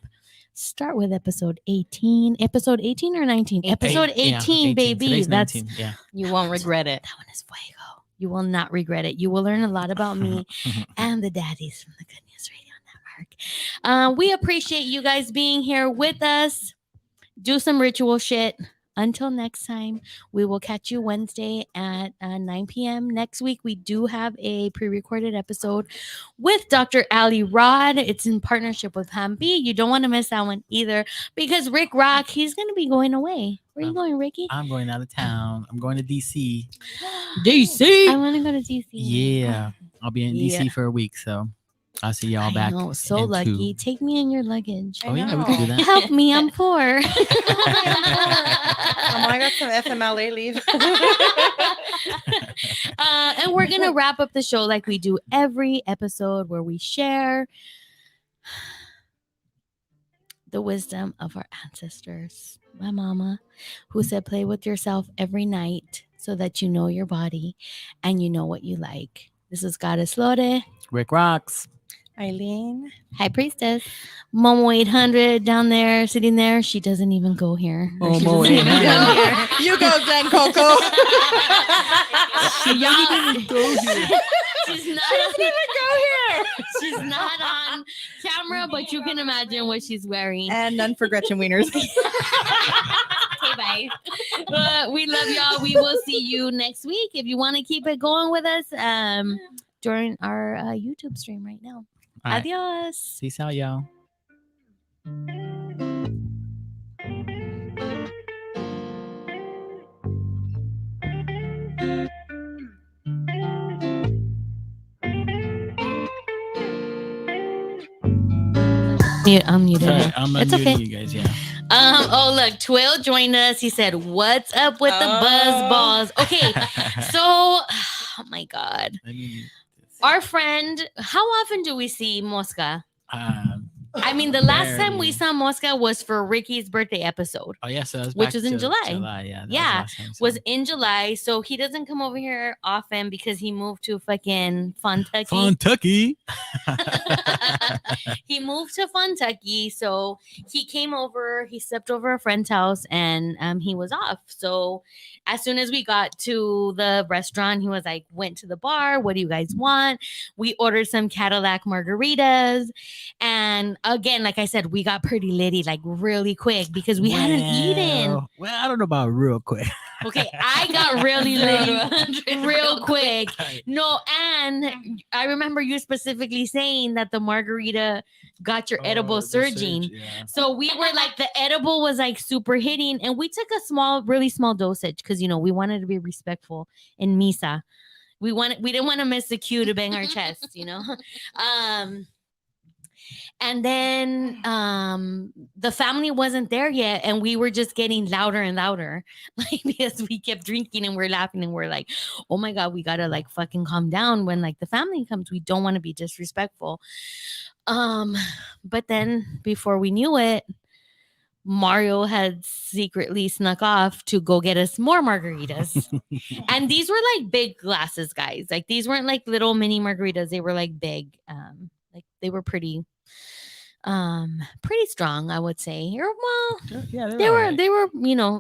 Start with episode 18. Episode 18 or 19? Episode 18, baby. Today's That's 19. Yeah. You won't regret it. that one is fuego. You will not regret it. You will learn a lot about me and the daddies from the Good News Radio Network. We appreciate you guys being here with us. Do some ritual shit. until next time, we will catch you Wednesday at 9 p.m. Next week, we do have a pre-recorded episode with Dr. Ali Rod. It's in partnership with Hampi. You don't want to miss that one either, because Rick Rock, he's going to be going away. Where are you going, Ricky? I'm going out of town. I'm going to DC. I want to go to DC. Yeah. I'll be in Yeah. DC for a week. So I'll see y'all I back. know, so in lucky. 2. Take me in your luggage. Oh, yeah. We can do that. Help me, I'm poor. I got some FMLA leave. And we're gonna wrap up the show like we do every episode, where we share the wisdom of our ancestors. My mama, who said, play with yourself every night so that you know your body and you know what you like. This is Goddess Lore, Rick Rocks. Eileen. High Priestess, Momo 800 down there, sitting there. She doesn't even go here. Or she Momo doesn't even 800. go here. You go, Glen Coco. She's not She's not on camera, but you can imagine what she's wearing. And none for Gretchen Wieners. Okay, bye. We love y'all. We will see you next week. If you want to keep it going with us, during our YouTube stream right now. All right. Adios. Peace out, y'all. I'm muted. Sorry, I'm It's unmuting okay. you guys. Yeah. Oh look, Twill joined us. He said, "What's up with the buzz balls?" Okay, so oh my god, Let me- our friend. How often do we see Mosca? I mean, the last time we Rarely. saw Mosca was for Ricky's birthday episode. Oh yeah, so it was Which back was in to July. Yeah. that Yeah, last time, so- Was in July, so he doesn't come over here often because he moved to fucking Funtucky. Funtucky. He moved to Funtucky, so he came over. He slept over a friend's house, and he was off. So as soon as we got to the restaurant, he was like, "Went to the bar. What do you guys want?" We ordered some Cadillac margaritas, and again, like I said, we got pretty litty like really quick because we hadn't eaten. Well, I don't know about real quick. Okay, I got really litty real quick. No, and I remember you specifically saying that the margarita got your edible Oh, the surging. yeah. So we were like, the edible was like super hitting, and we took a really small dosage because we wanted to be respectful in misa. We didn't want to miss the cue to bang our chests, And then the family wasn't there yet, and we were just getting louder and louder, like because we kept drinking and we're laughing and we're like, "Oh my god, we gotta like fucking calm down when like the family comes. We don't want to be disrespectful." But then before we knew it, Mario had secretly snuck off to go get us more margaritas. And these were like big glasses, guys. Like these weren't like little mini margaritas. They were like big. Like they were pretty strong, I would say. Or well, Yeah, they were,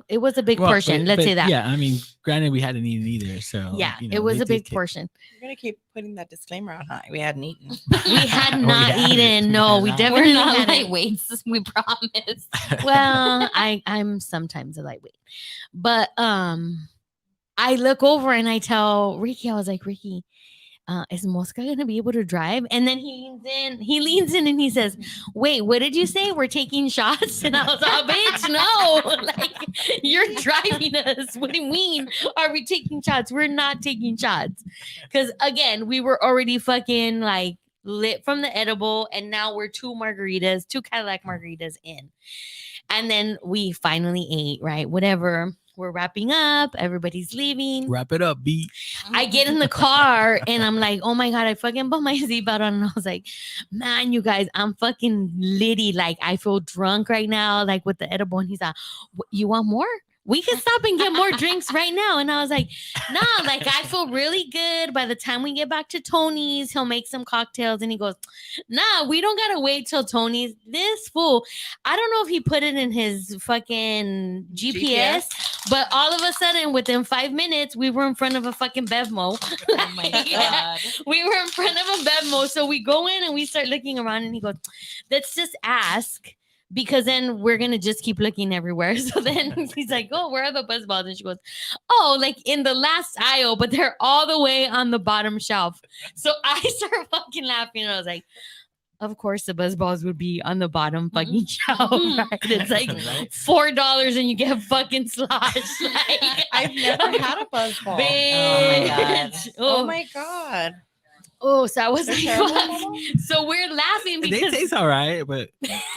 it was a big portion. Let's say that. Yeah, I mean, granted, we hadn't eaten either, so Yeah, it was they a big did portion. We're gonna keep putting that disclaimer on high. We hadn't eaten. We had Oh, not yeah. eaten. No, we We're definitely We're not hadn't. lightweights, we promise. Well, I'm sometimes a lightweight, but I look over and I tell Ricky, I was like, "Ricky, is Mosca gonna be able to drive?" And then he leans in and he says, "Wait, what did you say? We're taking shots?" And I was like, "Bitch, no, like you're driving us. What do you mean? Are we taking shots? We're not taking shots." Because again, we were already fucking like lit from the edible, and now we're two Cadillac margaritas in. And then we finally ate, right? Whatever. We're wrapping up. Everybody's leaving. Wrap it up, B. I get in the car and I'm like, "Oh my god!" I fucking put my seatbelt on, and I was like, "Man, you guys, I'm fucking litty. Like I feel drunk right now, like with the edible." And he's like, "You want more? We can stop and get more drinks right now." And I was like, "Nah, like I feel really good. By the time we get back to Tony's, he'll make some cocktails." And he goes, "Nah, we don't gotta wait till Tony's." This fool, I don't know if he put it in his fucking GPS. But all of a sudden, within 5 minutes, we were in front of a fucking Bevmo. Oh my god. We were in front of a Bevmo. So we go in and we start looking around, and he goes, "Let's just ask because then we're gonna just keep looking everywhere. So then he's like, "Oh, where are the buzz balls?" And she goes, "Oh, like in the last aisle, but they're all the way on the bottom shelf." So I start fucking laughing, and I was like, "Of course, the buzz balls would be on the bottom fucking shelf, right? It's like Right. $4, and you get fucking sloshed." Like, I've never had a buzz ball. bitch. Oh my god. Oh, so I was They're like, terrible, "What?" Mama? So we're laughing They because taste all right, but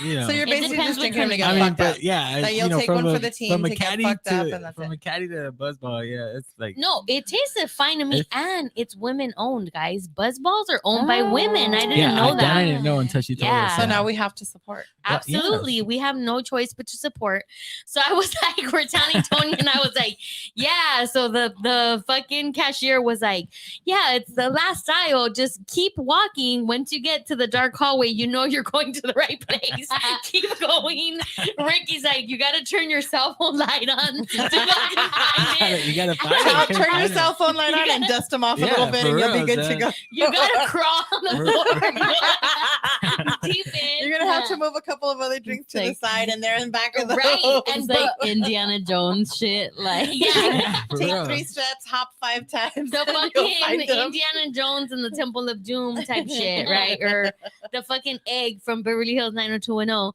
you know. So you're It basically depends just which drinking them one to you get get. I mean, fucked but up. yeah, Like, you'll you know, take from one a, for the team from a to get caddy fucked up, to and that's from it. a caddy to a buzz ball. Yeah, it's like no, it tasted fine to me, It's- and it's women owned, guys. Buzz balls are owned by women. I didn't yeah, know that. I didn't know until she told us. Yeah. So now we have to support. Well, Absolutely. yes. We have no choice but to support. So I was like, we're telling Tony, and I was like, yeah. So the fucking cashier was like, yeah, it's the last aisle. Just keep walking. Once you get to the dark hallway, you know you're going to the right place. Keep going. Ricky's like, you got to turn your cell phone light on to fucking find it. You gotta find Turn it. Can't your find it. cell phone light on and dust them off a Yeah, little bit, and for you'll be real, good to son. go. You got to crawl on the floor. Deep in. You're gonna have to move a couple of other drinks to the Like- side, and they're in the back of the Right, hose. and It's like Indiana Jones shit. Like, Yeah. For Take real. 3 steps, hop 5 times. The and you'll fucking find 'em. Indiana Jones and the Temple of Doom type shit, right? Or the fucking egg from Beverly Hills 90210.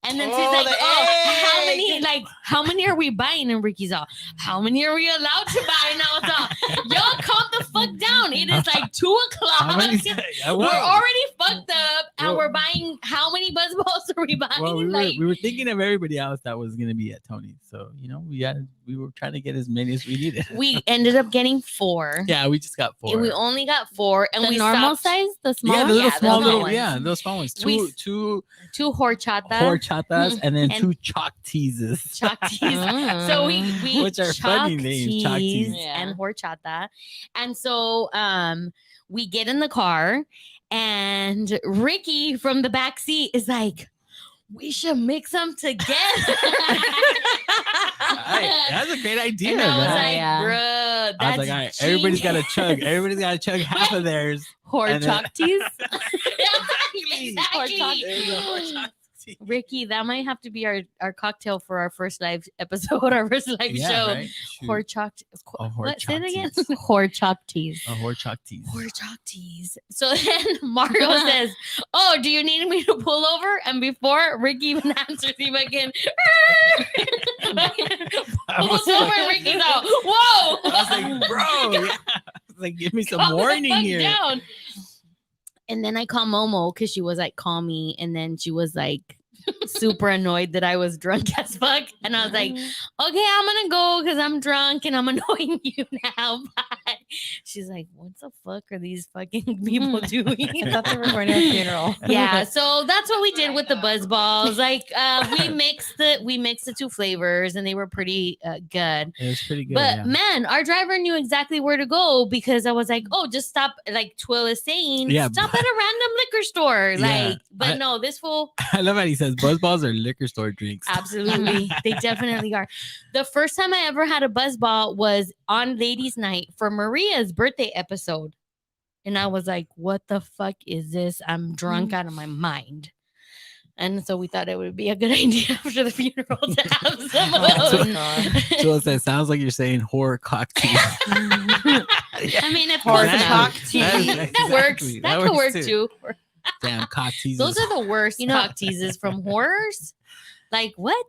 And then she's Oh, like, the how egg. many, like, how many are we buying? And Ricky's all, how many are we allowed to buy? And I was all, y'all calm the fuck down. It is like 2 How many? o'clock. Well, We're already fucked up, and Well- we're buying, how many buzz balls are we buying? well, like, we were thinking of everybody else that was gonna be at Tony's, so you know we were trying to get as many as we needed. we ended up getting 4. Yeah, we just got 4. And we only got 4, and the we normal stopped size, the small yeah, one? the little Yeah, the small small little ones. yeah, those small ones. We Two 2 horchata. horchatas and then And- 2 chalk teases. Chalk teas. So we Which are funny names, chalk teas. and horchata. And so we get in the car, and Ricky from the back seat is like, we should mix them together. That's a great idea, And I was man. like, Yeah. bruh, that's I was like, all right, everybody's got to chug. genius." Everybody's got to chug half of theirs. And then- Horchocties. Exactly. Ricky, that might have to be our cocktail for our first live episode, our first live show. Right? Shoot. Horchoc. A What? Say it again. horchocties. Horchocties. A horchok teas. Horchok teas. So then Mario says, "Oh, do you need me to pull over?" And before Ricky even answers, he fucking pulls over. And Ricky's out. Whoa! I was like, bro, yeah. I was like, give me some Calm the warning fuck here. down. And then I call Momo because she was like, "Call me," and then she was like, super annoyed that I was drunk as fuck, and I was like, "Okay, I'm gonna go because I'm drunk and I'm annoying you now." Bye. She's like, "What the fuck are these fucking people doing?" I thought they were going to a funeral. Yeah, so that's what we did with the buzz balls. Like, we mixed the 2 flavors, and they were pretty good. It was pretty good. But yeah. man, our driver knew exactly where to go because I was like, "Oh, just stop!" Like Twill is saying, Yeah, stop at a random liquor store. Yeah, Like, but no, this fool, I love how he says buzz balls are liquor store drinks. absolutely, they definitely are. The first time I ever had a buzz ball was on Ladies' Night for Maria's birthday episode, and I was like, "What the fuck is this? I'm drunk out of my mind." And so we thought it would be a good idea after the funeral to have some of That's those. what- So it sounds like you're saying horror cocktail. I mean, if Horse close cock enough. tea. That works. Exactly. That could work works too. Damn cock teasers. Those are the worst You know- cock teases from horrors. Like what?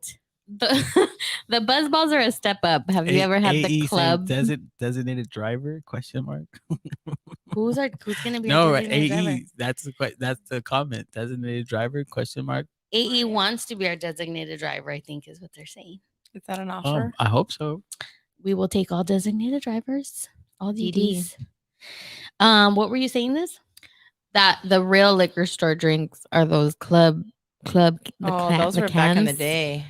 The buzz balls are a step up. Have you ever had AE the saying club? designated driver? Question mark. Who's gonna be? No, our designated driver? AE. That's the comment. Designated driver? Question mark. AE wants to be our designated driver. I think is what they're saying. Is that an offer? I hope so. We will take all designated drivers. All DD. DDs. What were you saying? This? That the real liquor store drinks are those club. The Those the were back in the cans. day.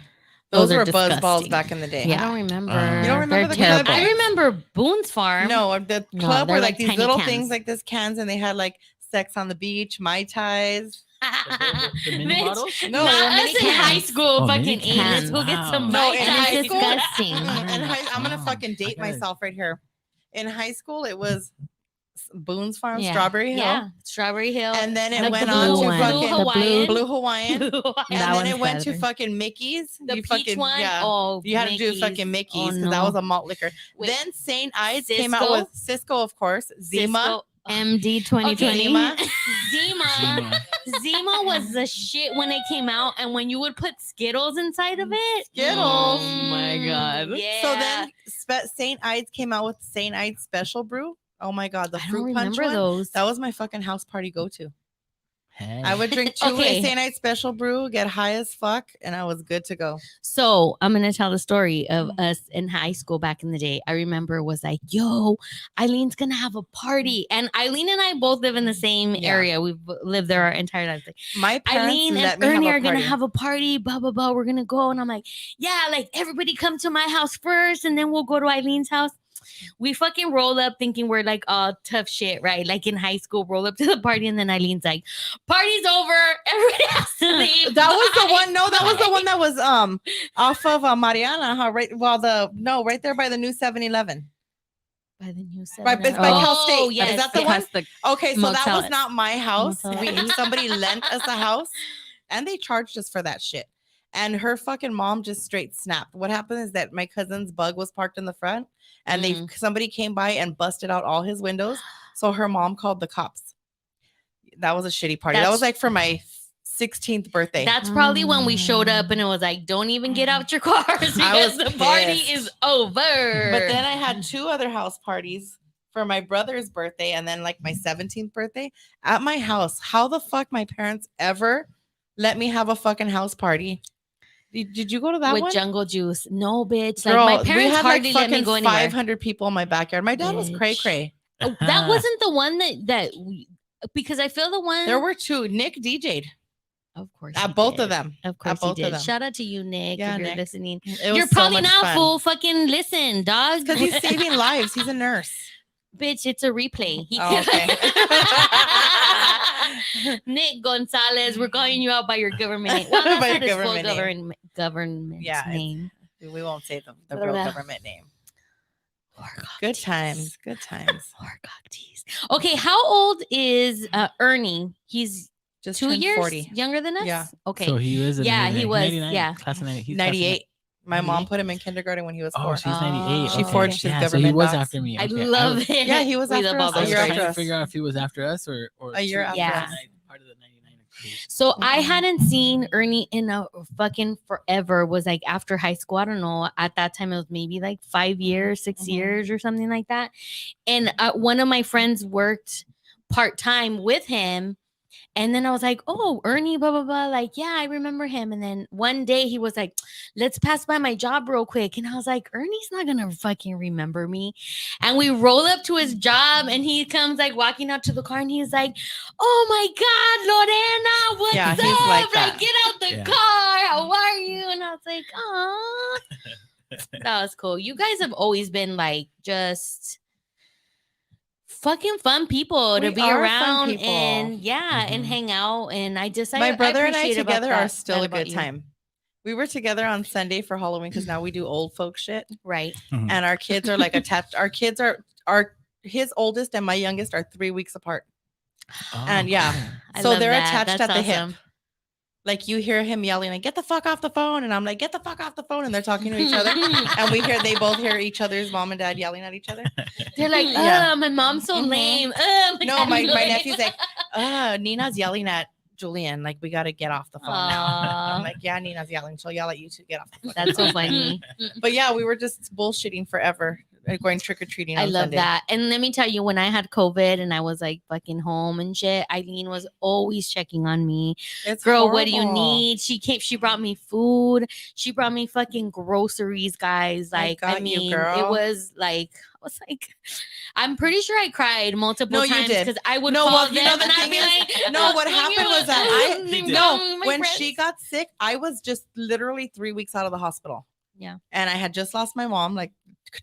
Those Those are were buzz balls disgusting. back in the day. Yeah. I don't remember. You don't remember They're the club? terrible. I remember Boone's Farm. No, the No, club they're were like like these tiny little cans. things like this cans, and they had like sex on the beach, Mai Tais. The mini Bitch, bottles? No, not they were us mini in cans. high school. Oh, Fucking mini eight. Let's cans. go get some Wow. No, Mai in Tais. high It's school- disgusting. I'm gonna Wow. fucking date I gotta- myself right here. In high school, it was Boone's Farm, Yeah. Strawberry Hill. Yeah, Strawberry Hill. And then it The went blue on to one. fucking Blue Hawaiian. Blue Hawaiian. Blue And Hawaiian. That then it one's went to better. fucking Mickey's. The You peach fucking, one. yeah. Oh, You had to do fucking Mickey's because that was a malt liquor. Wait, Then St. Ides came out Cisco? with Cisco, of course. Zima. Cisco. MD 2020. Zima. Zima. Zima was the shit when it came out, and when you would put Skittles inside of it. Skittles. Oh my God. Yeah. So then St. Ides came out with St. Ides Special Brew. Oh my God, the I don't fruit punch remember one. those. That was my fucking house party go-to. Hey. I would drink 2 Okay. St. Ides Special Brew, get high as fuck, and I was good to go. So I'm gonna tell the story of Mm. us in high school back in the day. I remember it was like, yo, Eileen's gonna have a party. And Eileen and I both live in the same Yeah. area. We've lived there our entire lives. Like, My parents Eileen let and me Ernie have are a gonna party. have a party, blah blah blah. We're gonna go. And I'm like, yeah, like everybody come to my house first, and then we'll go to Eileen's house. We fucking roll up thinking we're like all tough shit, right? Like in high school, roll up to the party, and then Eileen's like, party's over, everybody has to leave. That was the Bye." one. No, that was the one that was off of Mariana, huh? Right. Well, right there by the new 7-Eleven. By the new It's by Cal State. Oh, Is yes. that the one? The Okay, so that Motel- was not my house. Motel. Somebody lent us a house, and they charged us for that shit. And her fucking mom just straight snapped. What happened is that my cousin's bug was parked in the front, and somebody came by and busted out all his windows. So her mom called the cops. That was a shitty party. That was That's- like for my 16th birthday. That's probably when we showed up and it was like, don't even get out your cars because was the party pissed. is over. But then I had 2 other house parties for my brother's birthday and then like my 17th birthday at my house. How the fuck my parents ever let me have a fucking house party? Did you go to that with one? Jungle Juice. No, bitch. Girl, Like my parents we had hardly like let me fucking go anywhere. 500 people in my backyard. My dad was cray Bitch. cray. That wasn't the one because I feel the one. There were 2. Nick DJ'd of course, at he both did. of them. Of course, both he of did. them. Shout out to you, Nick, Yeah, if you're Nick. listening. It You're was so probably much not fun. full. Fucking listen, dog. Because he's saving lives. He's a nurse. Bitch, it's a replay. Oh, okay. Nick Gonzalez, we're calling you out by your government name. Well, that's By not your his full government name. government Yeah, it's- name. We won't say the Blah, real blah. government name. Pork Good tees. times. Good times. Pork tees. Okay, how old is Ernie? He's Just 2 turned years 40. younger than us? Yeah. Okay. So he was. Yeah, he was, 99, yeah. Class of 90. He's class of 98. My mom 98? put him in kindergarten when he was 4. Oh, she's 98. She okay. forged his yeah, so he government was docs. after me. I Okay, love was, it. Yeah, he was We after love us. all A I was those year trying stories. after to us. figure out if he was after us or A year after Yeah. us. Part of the 99 crew. So I hadn't seen Ernie in a fucking forever. Was like after high school. I don't know. At that time, it was maybe like 5 years, 6 Mhm. years, or something like that. And one of my friends worked part time with him. And then I was like, oh, Ernie, blah, blah, blah. Like, yeah, I remember him. And then one day he was like, let's pass by my job real quick. And I was like, Ernie's not going to fucking remember me. And we roll up to his job and he comes like walking out to the car and he's like, oh my God, Lorena, what's Yeah, up? he's like that. Get out the Yeah. car. How are you? And I was like, oh, that was cool. You guys have always been like just fucking fun people to We be are fun around people. and and Mhm. hang out. And I just My brother and I appreciate about together are that- still that a about good you. time. We were together on Sunday for Halloween because now we do old folk shit. Right. And our kids are like attached. Our kids are his oldest and my youngest are 3 weeks apart. Oh, And yeah. cool. I So love they're that. attached That's at the hip. awesome. Like you hear him yelling, like, get the fuck off the phone. And I'm like, get the fuck off the phone. And they're talking to each other. And they both hear each other's mom and dad yelling at each other. They're like, oh, Yeah. my mom's so Mhm. lame. No, dad's my so lame." nephew's like, Nina's yelling at Julian. Like, we got to get off the phone now. Aw. I'm like, yeah, Nina's yelling. She'll yell at you to get off the phone. That's so funny. But yeah, we were just bullshitting forever, going trick or treating. I on love Sunday. that. And let me tell you, when I had COVID and I was like fucking home and shit, Eileen was always checking on me. It's Girl, what do you horrible. need? She brought me food. She brought me fucking groceries, guys. I Like, got I you, mean, it girl. was like, I was like, I'm pretty sure I cried multiple No, you times did. because I would No, call well, them you know the and I'd thing be is- like, no, what "Fuck happened you." was that You did. No, My when friends. she got sick, I was just literally 3 weeks out of the hospital. Yeah. And I had just lost my mom like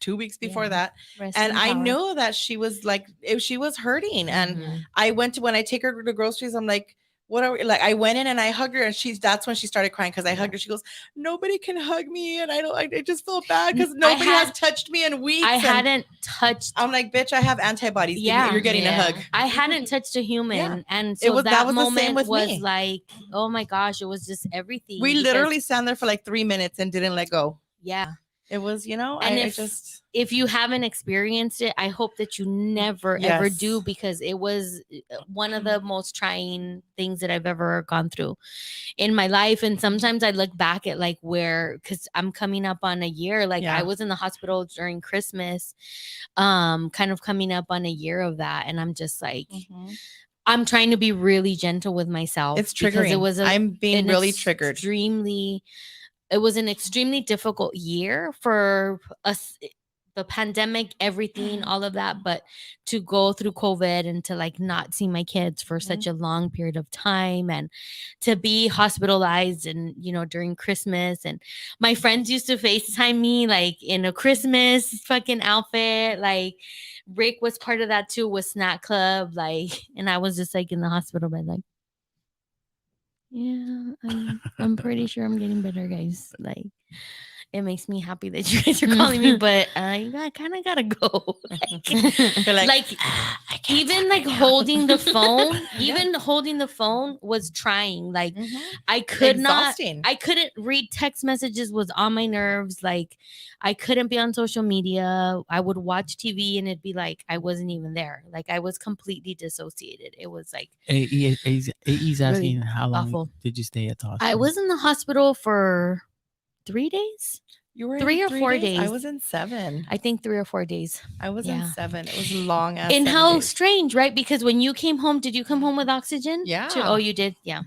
2 weeks before Yeah. that. Rest And in I power. knew that she was like, if she was hurting. And Mhm. I went to, when I take her to the groceries, I'm like, what are we like? I went in and I hugged her, and that's when she started crying because I hugged her. She goes, nobody can hug me, and I just feel bad because nobody has touched me in weeks. I and hadn't touched. I'm like, bitch, I have antibodies. Yeah, You're getting a hug. I hadn't touched a human, Yeah. and so that was the same moment with was me. like, oh my gosh, it was just everything. We because- literally stand there for like 3 minutes and didn't let go. yeah. It was, And I just if you haven't experienced it, I hope that you never ever do, Yes. because it was one of the most trying things that I've ever gone through in my life. And sometimes I look back at like because I'm coming up on a year, like Yeah. I was in the hospital during Christmas, kind of coming up on a year of that. And I'm just like, I'm trying to be really gentle with myself. It's because triggering. It was I'm being an really triggered. It was an extremely difficult year for us, the pandemic, everything, all of that. But to go through COVID and to like not see my kids for such a long period of time, and to be hospitalized, and during Christmas, and my friends used to FaceTime me like in a Christmas fucking outfit. Like Rick was part of that too with Snack Club, like, and I was just like in the hospital bed, like, yeah, I'm pretty sure I'm getting better, guys. Like, it makes me happy that you guys are calling me, but I kind of gotta go. You're like, I can't even like holding the phone, even holding the phone was trying. Like, I could Exhausting. not, I couldn't read text messages, was on my nerves. Like, I couldn't be on social media. I would watch TV and it'd be like I wasn't even there. Like, I was completely dissociated. It was like AE's asking how long awful. did you stay at the hospital? I was in the hospital for 3 days. You were in 3 or 4 days. I was in 7. I think 3 or 4 days. I was Yeah. in 7. It was long as. And 7 how days. strange, right? Because when you came home, did you come home with oxygen? Yeah. Oh, you did? Yeah.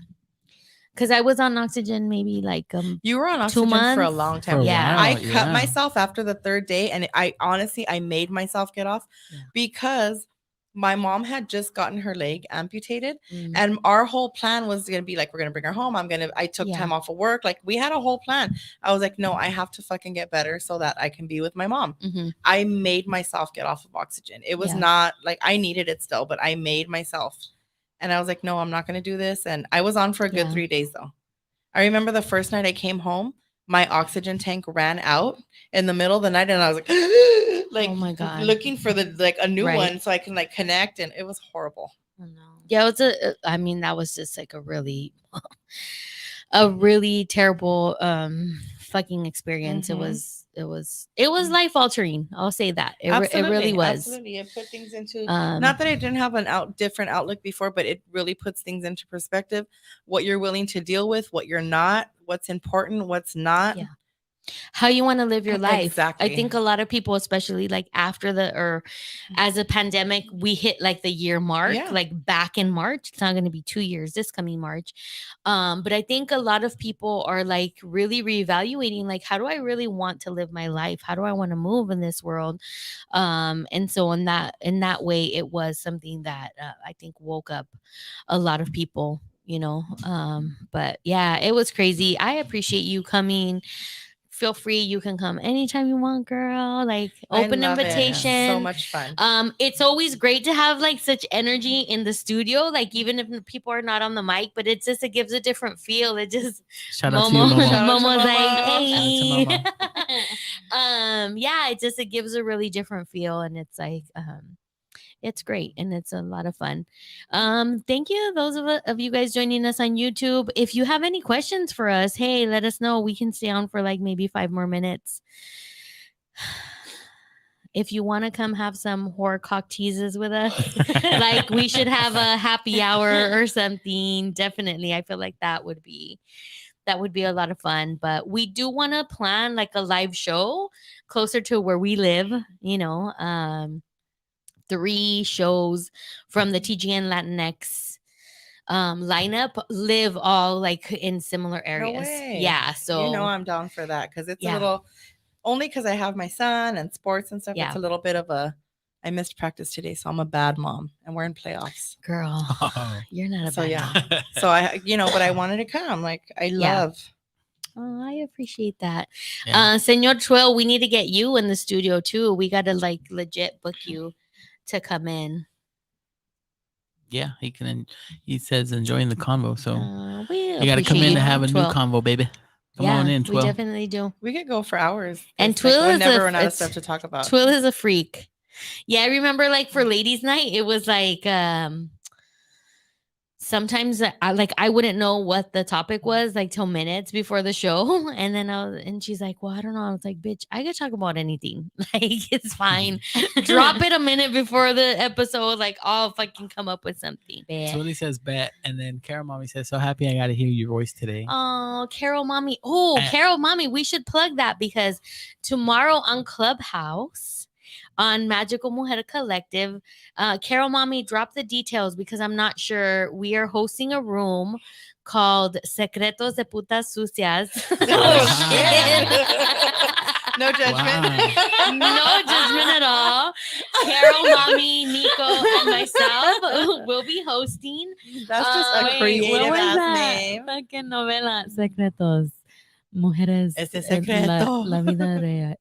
Because I was on oxygen maybe like You were on 2 oxygen months. for a long time. For a Yeah. while, I cut yeah. myself after the 3rd day, and I honestly made myself get off because my mom had just gotten her leg amputated, and our whole plan was gonna be like, we're gonna bring her home. I took time off of work. Like, we had a whole plan. I was like, no, I have to fucking get better so that I can be with my mom. I made myself get off of oxygen. It was not like I needed it still, but I made myself. And I was like, no, I'm not gonna do this. And I was on for a good 3 days though. I remember the first night I came home, my oxygen tank ran out in the middle of the night, and I was like, oh my God, looking for a new one so I can like connect, and it was horrible. Oh no. Yeah, it was I mean, that was just like a really terrible fucking experience. It was life altering. I'll say that. It really was. Absolutely. It put things into not that I didn't have different outlook before, but it really puts things into perspective. What you're willing to deal with, what you're not, what's important, what's not. Yeah. How you want to live your life. Exactly. I think a lot of people, especially like after as a pandemic, we hit like the year mark, like back in March. It's not going to be 2 years this coming March. But I think a lot of people are like really reevaluating, like, how do I really want to live my life? How do I want to move in this world? And so in that way, it was something that I think woke up a lot of people, but yeah, it was crazy. I appreciate you coming. Feel free, you can come anytime you want, girl. Like, open invitation. So much fun. It's always great to have like such energy in the studio, like even if people are not on the mic, but it gives a different feel. It just shout out to you, Momo. Momo's like, hey. Yeah, it gives a really different feel, and it's like it's great, and it's a lot of fun. Thank you, those of you guys joining us on YouTube. If you have any questions for us, hey, let us know. We can stay on for like maybe 5 more minutes. If you want to come have some horror cock teases with us, like we should have a happy hour or something. Definitely, I feel like that would be a lot of fun. But we do want to plan like a live show closer to where we live. 3 shows from the TGN Latinx lineup live all like in similar areas. No way. Yeah, so I'm down for that because it's a little, only because I have my son and sports and stuff. It's a little bit of I missed practice today, so I'm a bad mom, and we're in playoffs. Girl, you're not a bad mom. So I, but I wanted to come. Like, I love. Oh, I appreciate that. Senor Twill, we need to get you in the studio too. We got to like legit book you to come in. yeah, he can. He says enjoying the convo. So We you got to come in appreciate to have a new Twill. convo, baby. Come Yeah, on in, we Twill. definitely do. We could go for hours. And This, like, Twill we'll is never a- run out of it's- stuff to talk about. Twill is a freak. Yeah, I remember like for ladies' night, it was like sometimes I wouldn't know what the topic was like till minutes before the show. And then and she's like, well, I don't know. I was like, bitch, I could talk about anything. Like, it's fine. Drop it a minute before the episode. Like, I'll fucking come up with something. Twilly says bet, and then Carol Mommy says, so happy I got to hear your voice today. Oh, Carol Mommy. Oh, Carol Mommy. We should plug that because tomorrow on Clubhouse, on Magical Mujer Collective, Carol Mommy, drop the details because I'm not sure. We are hosting a room called Secretos de Putas Sucias. Oh, shit. No judgment. Wow. No judgment at all. Carol Mommy, Nico, and myself will be hosting. That's just a Wait, creative what was ass that name. fucking novela? Secretos. Mujeres. Ese en secreto. La vida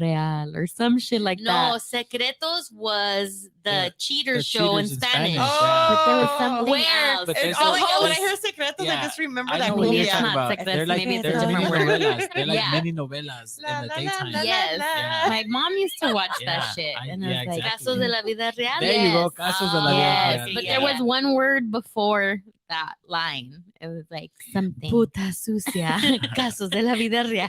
real or some shit like No, that. Secretos was the Yeah, cheater the show in cheaters in Spanish. Spanish. Oh, But there was something Where? else. But And there's all a- I, when I there's- hear secretos, I yeah, just remember I that know what movie. you're It's talking not about. secretos, They're like, maybe it's they're a mini different word. novelas. They're like Yeah. mini novelas La, in the la, la, daytime. la, Yes. la, Yeah. la. My mom used to watch Yeah, that shit. I- And yeah, it was like, exactly. Casos de la vida real. There you go, Yes. Casos de la vida Yes, real. but yeah. there was one word before that line. It was like something. Puta sucia. Casos de la vida real.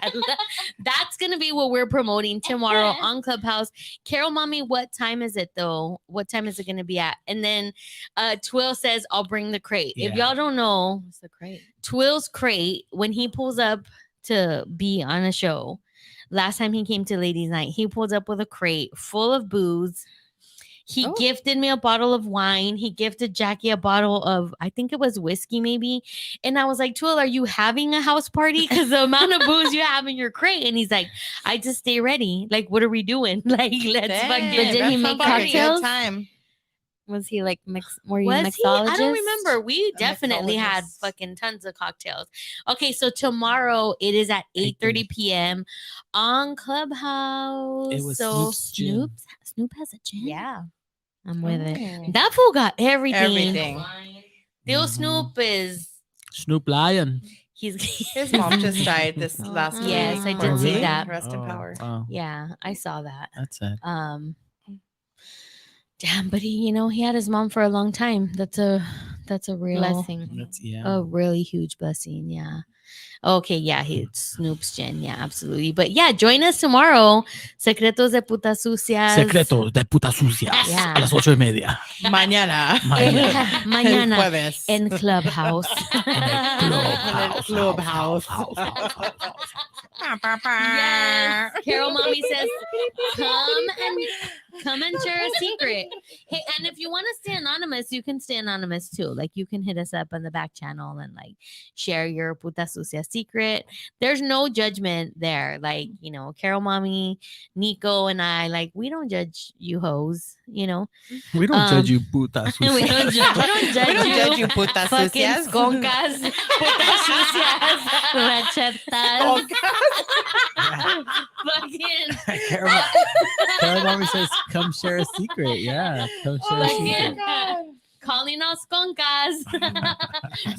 That's going to be what we're promoting tomorrow on Clubhouse. Carol Mommy, what time is it though? What time is it going to be at? And then Twill says, I'll bring the crate. If Yeah. y'all don't know, What's the crate? Twill's crate, when he pulls up to be on a show, last time he came to Ladies Night, he pulled up with a crate full of booze. He Oh. gifted me a bottle of wine. He gifted Jackie a bottle of, I think it was whiskey, maybe. And I was like, Twill, are you having a house party? Because the amount of booze you have in your crate. And he's like, I just stay ready. Like, what are we doing? Like, let's Dang, fucking. But did that he make sounds like a good cocktails? time. Was he like were you Was he? I mixologist? don't remember. We A definitely had mixologist. fucking tons of cocktails. Okay, so tomorrow it is at 8:30 p.m. on Clubhouse. It was so Snoop's gin. Snoop has a gin? yeah, I'm with it. Oh. that fool got everything. Everything. Theo Mhm. Snoop is Snoop Lion. he's His mom just died this Oh, last week. yes, I Oh, did see really? that. Rest in Oh, power. Wow. Yeah, I saw that. That's it. Damn, but he had his mom for a long time. That's a real Blessing. That's, yeah. a really huge blessing. Yeah. Okay. Yeah. It's Snoop's Jen. Yeah, absolutely. But yeah, join us tomorrow. Secretos de Putas Sucias. Secretos de putas sucias. Yeah. A las 8:30. Mañana. Mañana. Mañana Jueves. en Clubhouse. Clubhouse. Yes. Carol Mommy says, come and share a secret. Hey, and if you want to stay anonymous, you can stay anonymous too. Like you can hit us up on the back channel and like share your puta sucia secret. There's no judgment there. Like, Carol Mommy, Nico, and I, like, we don't judge you hoes, We don't judge you, putas we sucias. don't judge, we don't judge We don't you. judge you, putas Fucking sucias. sconcas, putas sucias, rachetas. Fucking Carol Mommy says, come share a secret. Yeah. Come share a secret. fucking calling us sconcas.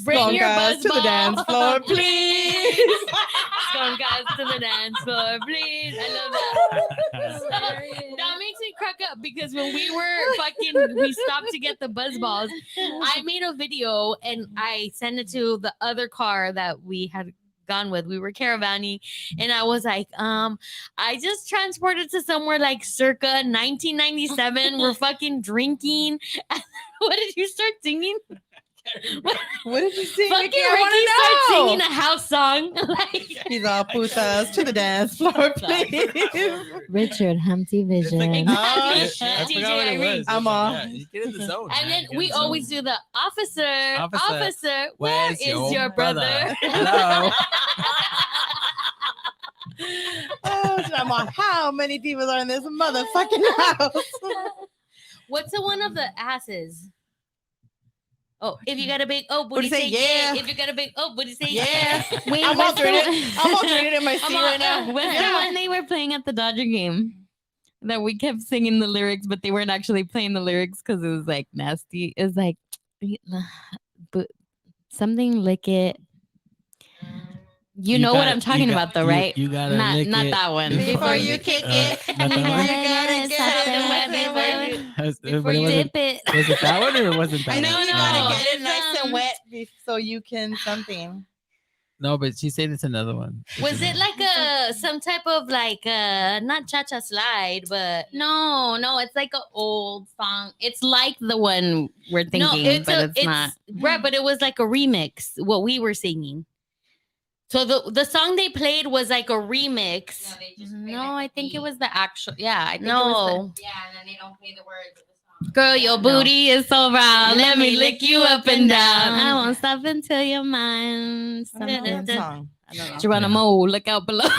Bring your Sconcas buzz to the dance ball. floor, please. Sconcas to the dance floor, please. I love that. That makes me crack up because when we stopped to get the buzz balls, I made a video and I sent it to the other car that we had gone with. We were caravanning and I was like, I just transported to somewhere like circa 1997. We're fucking drinking. What did you start singing? What did you sing? Fucking Ricky? I Ricky started want singing to a house song. Like, know. He's all putas to the dance floor, please. Richard Humpty Vision. Oh, I shit. forgot what it was. I'm Yeah, off. you get in the zone. and man. then You get we in the zone. always do the officer, where Where's is your brother? Hello. Oh, shit, I'm on. How many people are in this motherfucking house? What's the one of the asses? Oh, if you got a big booty, Booty say say yeah. yeah. If you got a big booty, say Yeah. Wait, I'm what's altering the- it. I'm altering it in my seat right now. What's the one they were playing at the Dodger game? That we kept singing the lyrics, but they weren't actually playing the lyrics because it was like nasty. It was like, but something lick it. You know what I'm talking about, though, right? You gotta not lick not it that one. Before you kick it, not you that one? gotta get it wet before you. But Before it you wasn't- dip it. Was it that one or it wasn't that I know one? you No, gotta no. get it It's, nice and wet so you can something. No, but she said it's another one. Was it like some type of like not cha-cha slide, but No, it's like an old song. It's like the one we're thinking, no, but it's not. right, but it was like a remix, what we were singing. So the song they played was like a remix. No, I think it was the actual. Yeah, I think it was No. the, yeah, and then they don't play the words of the song. Girl, your booty is so round. Let me lick you up and down. I won't stop until you're mine. I don't know Something. that song. I don't know. Geronimo, look out below.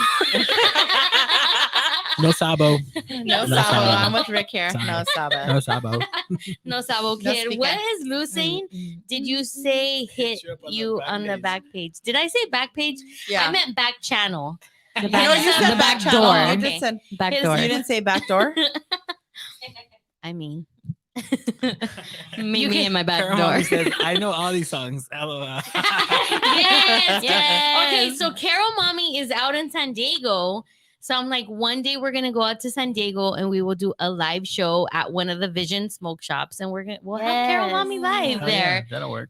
No Sabo. No No Sabo. Sabo. I'm with Rick here. Sorry. No Sabo. No Sabo. No Sabo No Kid. speaker. What is Lou saying? Did you say hit you up on the you back on the page. back page? Did I say back page? Yeah. I meant back channel. The No, back, you said the back back channel. door. You Okay. just said Back His- door. you didn't say back door. I mean, Meet You me can- in my back Her door. mommy says, I know all these songs. LOL. yes, Yes. Okay, so Carol Mommy is out in San Diego. So I'm like, one day we're gonna go out to San Diego and we will do a live show at one of the Vision smoke shops, and we'll have Carol Yes. Mommy live Oh, there. yeah, that'll work.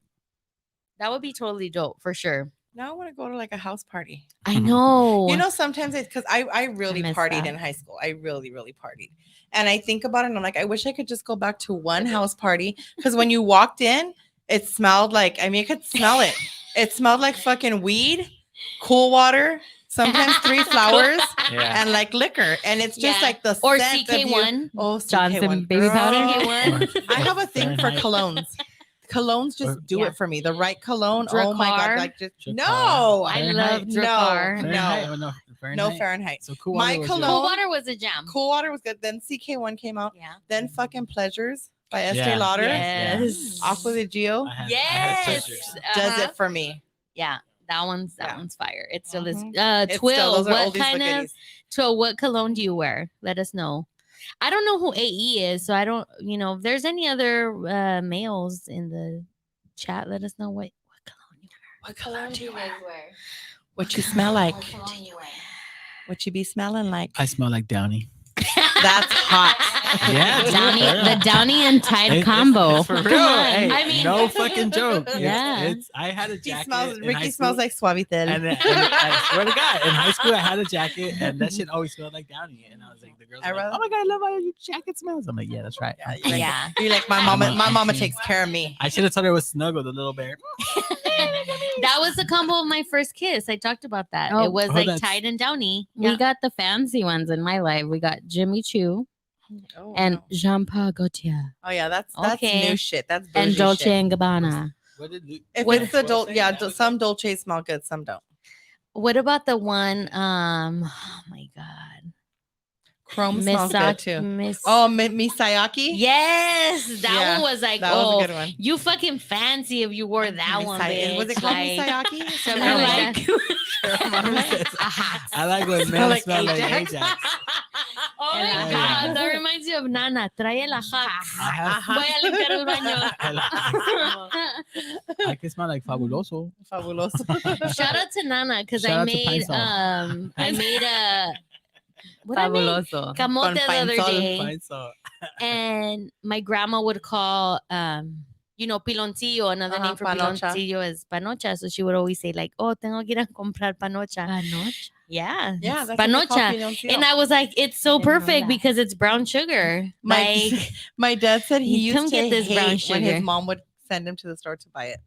That would be totally dope for sure. Now I want to go to like a house party. I know. You know, sometimes it's because I really miss partied that. in high school. I really, really partied. And I think about it and I'm like, I wish I could just go back to one house party. Because when you walked in, it smelled like, I mean, you could smell it. It smelled like fucking weed, cool water, sometimes 3 flowers, Yeah. and like liquor. And it's just Yeah. like the or scent of you- CK1. Oh, Johnson CK1. baby powder. Girl. CK1. I have a thing for Fahrenheit. colognes. Colognes just Or- do Yeah. it for me. The right cologne. Oh my Dracar. god! Like just Dracar. no, I Fahrenheit. love No. Dracar. Fahrenheit? No. Oh, no, Fahrenheit. no Fahrenheit. So cool. My Water was cologne- Cool Water was a jam. Cool Water was good. Then CK1 came out. Yeah. Then fucking Pleasures by Estee Yeah. Lauder. Yes. Aqua de Gio I had Yes. sisters. does Uh-huh. it for me. Yeah. That one's Yeah. fire. It still is. Mhm. It's Twill, still, those are what oldies kind but of goodies. Twill, what cologne do you wear? Let us know. I don't know who AE is, so I don't. If there's any other males in the chat, let us know what cologne you wear. What color do you wear? wear? What you smell like? What you be smelling like? I smell like Downy. That's hot. Yeah, dude, Downy, for real. the Downy and Tide It's combo. for real. Come on. Hey, I mean- no fucking joke. Yeah. I had a He jacket. smells. in high Ricky school, smells like Suavitel. And I swear to God, in high school, I had a jacket, and that shit always smelled like Downy. And I was like, the girls, I were like, rather- "Oh my God, I love how your jacket smells." I'm like, "Yeah, that's right." Yeah, you're like, Yeah. you're like my mama. My mama takes care of me. I should have told her it was Snuggle, the little bear. That was the combo of my first kiss. I talked about that. Oh, It was oh, like that's- Tide and Downy. We got the fancy ones in my life. We got Jimmy Choo Oh, and wow. Jean Paul Gaultier Oh yeah, that's Okay. new shit. That's and bougie Dolce shit. and Gabbana. What did you? If What- it's the Dolce, yeah, some Dolce smell good, some don't. What about the one? Oh my God. Chrome smells good too. Miss. Oh, Misayaki. yes, that Yeah, one was like, that oh, was a good one. you fucking fancy if you wore that one. Misay- Was it bitch. called Like, Misayaki? something I like like. Mama says, I like when Smell men like smell like Ajax. Ajax. Oh my Yeah. God, that reminds me of Nana. Trae el Ajax. I have- Voy a limpiar el baño. I like- I can smell like Fabuloso. Fabuloso. Shout out to Nana because Shout I out to made Pine Sol. a what I made? Fabuloso. Camote Con the Pine other Sol. day, Fine, so and my grandma would call piloncillo. Another Uh-huh, name for panocha. piloncillo is panocha. So she would always say like, "Oh, tengo que ir a comprar panocha." Yeah, Yeah, it's that's what they call panocha. piloncillo. And I was like, it's so Didn't know perfect that. because it's brown sugar. My- Like, My dad said he You come used to get this brown hate when sugar. his mom would send him to the store to buy it.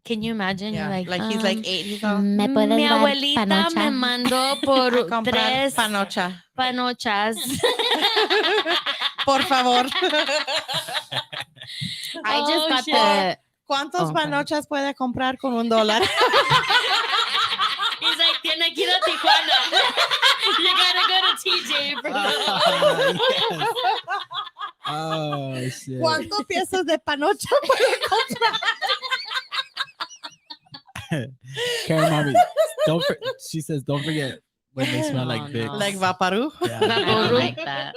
can you imagine? Yeah, You're like he's like 8. He's all Me puedes Mi dar abuelita me panocha? mandó por a comprar tres panocha. panochas. Por favor. I Oh, just got shit. the ¿Cuántos Oh, okay. panochas puede comprar con $1? He's like, tiene que ir a Tijuana. You gotta go to TJ, bro. Oh, shit. ¿Cuántos piezas de panocha puede comprar? Karen, mommy, she says, don't forget when they smell Oh, like Vicks. no. Like Vaporub? Yeah. I don't Vaporub. like that.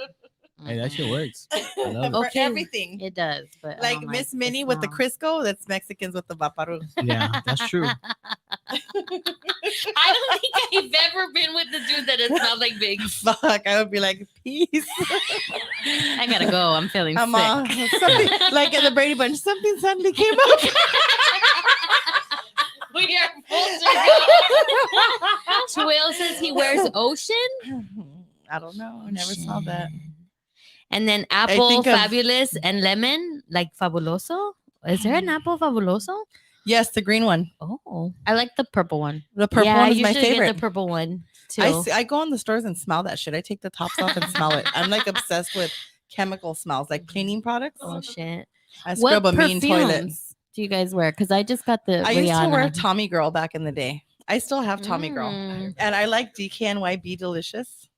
Hey, that shit Mm-mm. works. love it. For Okay. everything. It does, but I Like don't Miss the Minnie with the smell. Crisco, that's Mexicans with the Vaparu. Yeah, that's true. I don't think I've ever been with the dude that it smelled like Biggs. Fuck, I would be like, peace. I gotta go. I'm feeling I'm sick. something like at the Brady Bunch, something suddenly came up. We are full circle. Twill says he wears Ocean. I don't know. I never saw that. And then apple, think of- fabulous, and lemon, like fabuloso. Is there an apple fabuloso? Yes, the green one. Oh, I like the purple one. The purple yeah, one I is my usually favorite. get the purple one too. I go in the stores and smell that shit. I take the tops off and smell it. I'm like obsessed with chemical smells, like cleaning products. Oh shit! I scrub a mean toilet. perfumes do you guys wear? Because I just got the I used to wear Rihanna. Tommy Girl back in the day. I still have Tommy Girl, Mm. and I like DKNY Be Delicious.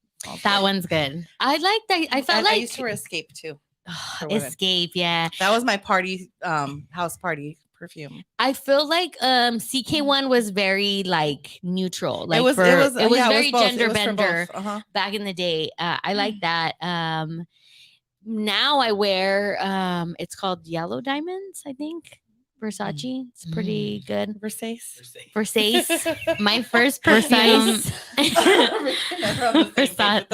That one's good. I like that. I felt And I like used to wear Escape too. for women. Escape. Yeah, That was my party, house party perfume. I feel like CK1 was very like neutral. Like it was yeah, both. very It was gender for bender both. Uh-huh. back in the day. I like that. Now I wear it's called Yellow Diamonds, I think. Versace. It's pretty good. Versace. Versace. My first perfume. Versace.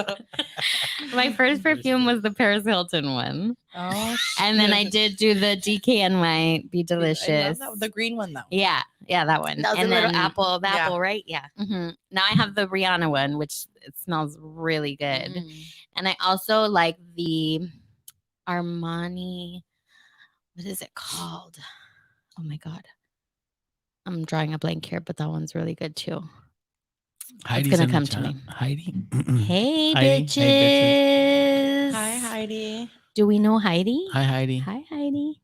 My first perfume was the Paris Hilton one, Oh, and then I shit. did do the DKNY Be I love Delicious. that- the green one though. Yeah, that one. That was and a little then, apple, the yeah. apple, right? Yeah. Now I have the Rihanna one, which it smells really good. Mm. And I also like the Armani. What is it called? Oh my god, I'm drawing a blank here, but that one's really good too. Heidi's gonna in the come to chat. me. Heidi. Hey, Heidi. bitches. Hey, Hi, Heidi. Do we know Heidi? Hi, Heidi. Hi, Heidi.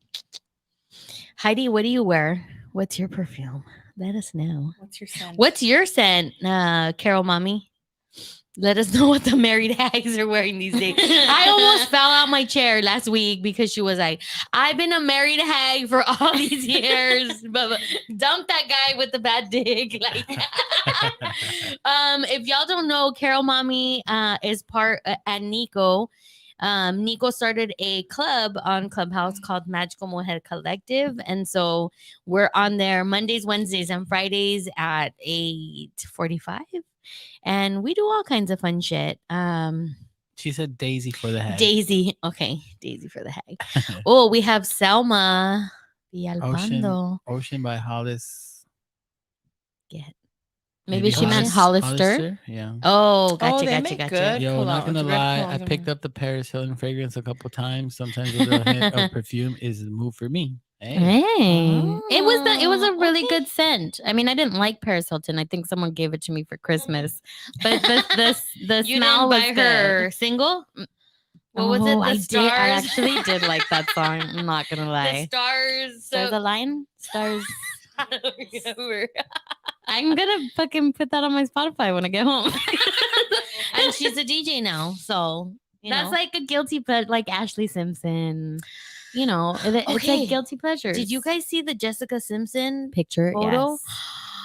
Heidi, what do you wear? What's your perfume? Let us know. What's your scent? What's your scent, Carol Mommy? Let us know what the married hags are wearing these days. I almost fell out my chair last week because she was like, I've been a married hag for all these years, but dump that guy with the bad dick. Like, if y'all don't know, Carol Mommy is part and Nico. Nico started a club on Clubhouse called Magical Mujer Collective. And so we're on there Mondays, Wednesdays, and Fridays at 8:45. And we do all kinds of fun shit. She said Daisy for the head. Daisy. Okay. Daisy for the hag. Oh, we have Selma Villalpando. Ocean by Hollis. Get. Maybe she meant Hollister. Yeah. Oh, gotcha, they gotcha, make gotcha. good Yo, not colognes, gonna red lie, I colognes. picked up the Paris Hilton fragrance a couple times. Sometimes a little hint of perfume is the move for me. Hey. Hey, it was a Oh, really okay. good scent. I mean, I didn't like Paris Hilton. I think someone gave it to me for Christmas, but the You smell didn't was buy her good. single? What was it? The I stars. did. I actually did like that song. I'm not gonna The lie. stars. Stars align. Stars. I don't remember. I'm gonna fucking put that on my Spotify when I get home. And she's a DJ now, so That's like a guilty pleasure, like Ashley Simpson. You know, it's Okay. like guilty pleasures. Did you guys see the Jessica Simpson picture photo? Yes.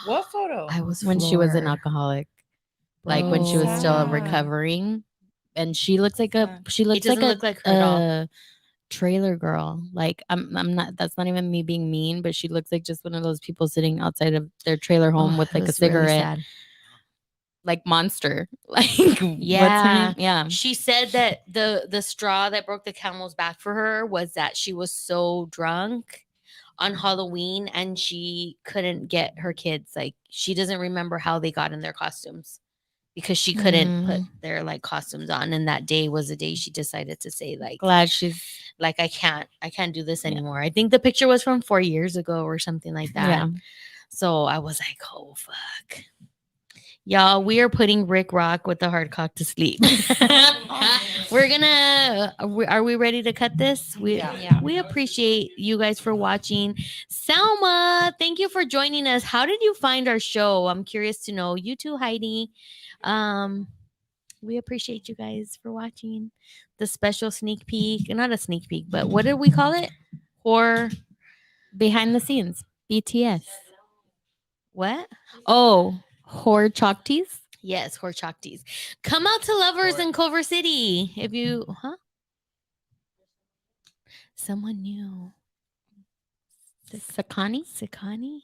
What photo? I was When she was an floored. alcoholic, like when she was still Sad. recovering, and she looks like a Sad. she looks doesn't like look a like her at all. trailer girl. Like I'm not. That's not even me being mean, but she looks like just one of those people sitting outside of their trailer home Oh, with it like a was really cigarette, sad. like Monster. Like what's her Yeah. name? Yeah. She said that the straw that broke the camel's back for her was that she was so drunk on Halloween and she couldn't get her kids. Like she doesn't remember how they got in their costumes because she couldn't put their like costumes on. And that day was the day she decided to say like Glad she's I can't do this anymore. I think the picture was from 4 years ago or something like that. yeah. So I was like, oh fuck. Y'all, we are putting Rick Rock with the hard cock to sleep. We're gonna are we ready to cut this? Yeah. We appreciate you guys for watching. Selma, thank you for joining us. How did you find our show? I'm curious to know. You too, Heidi. We appreciate you guys for watching the special sneak peek. Not a sneak peek, but what did we call it? Horror. Behind the scenes, BTS. What? Oh, Horde Chocties. Yes, Horchocties. Come out to Lovers in Culver City. If you, Someone new. Sakani? Sakani?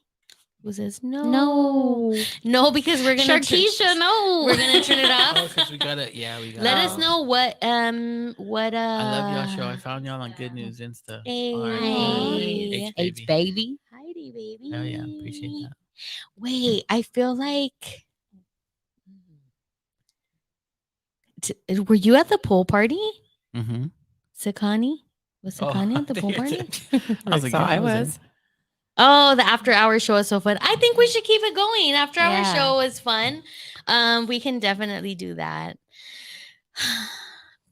Who says no? No. No, because we're gonna Sharkeisha, no. we're gonna turn it Oh, off. because we gotta. We gotta. Let us Oh. know what I love y'all show. I found y'all on Good News Insta. Hey. H baby. H baby. Heidi, baby. Oh yeah, appreciate that. Wait, I feel like were you at the pool party? Mm-hmm. Sakani? Was Sakani at the pool party? I was like, So yeah, I was was. there. Oh, the after hour show is so fun. I think we should keep it going. After hour Yeah. show is fun. We can definitely do that.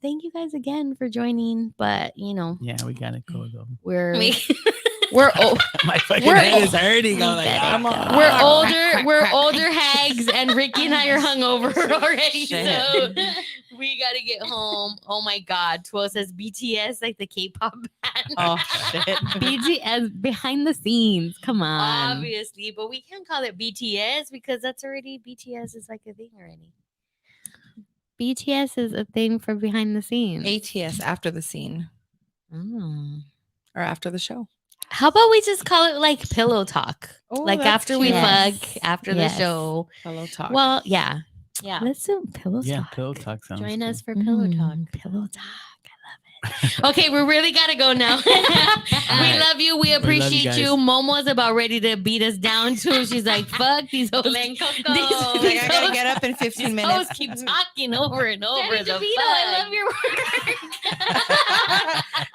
Thank you guys again for joining. But Yeah, we gotta go though. we're Me. we're My fucking We're head is hurting. I'm like, Get it. I'm ah, we're God. older older hags, and Ricky and I are hungover already. So Shit. we gotta get home. Oh my god. 12 says BTS, like the K-pop band. Oh shit. BTS behind the scenes. Come on. Obviously, but we can't call it BTS because that's already BTS is like a thing already. BTS is a thing for behind the scenes. ATS after the scene Mm. or after the show. How about we just call it like pillow talk? Oh, Like that's after we cute. Yes. fuck, after Yes. the show. Hello talk. Well, yeah. Yeah. Let's do pillow Yeah, talk. pillow talk sounds. Join cool. us for pillow talk. Pillow talk. I love it. Okay, we really gotta go now. We right. love you. We you appreciate guys. you. Momo's about ready to beat us down too. She's like, "Fuck these hoes." Glen Coco. These- like I gotta hoes- get up in 15 These minutes. hoes keep talking over and over. Danny the DeVito, fuck. I love your work.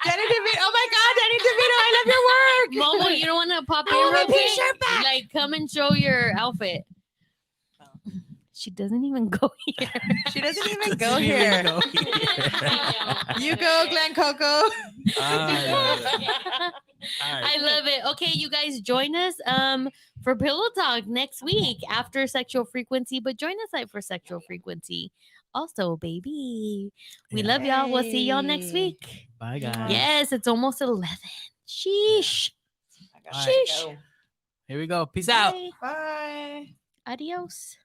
Danny DeVito. Oh my God, Danny DeVito, I love your work. Momo, you don't want to pop in I want real my quick? t-shirt back. Like, come and show your outfit. She doesn't even go here. She doesn't even go here. Go here. You go, Glen Coco. Ah, I love it. Okay, you guys join us for Pillow Talk next week after Sexual Frequency, but join us like for Sexual Frequency. Also, baby, we Yeah. love y'all. We'll see y'all next Hey. week. Bye, guys. Yes, it's almost 11. Sheesh. I gotta Sheesh. go. Here we go. Peace out. Bye. Bye. Adios.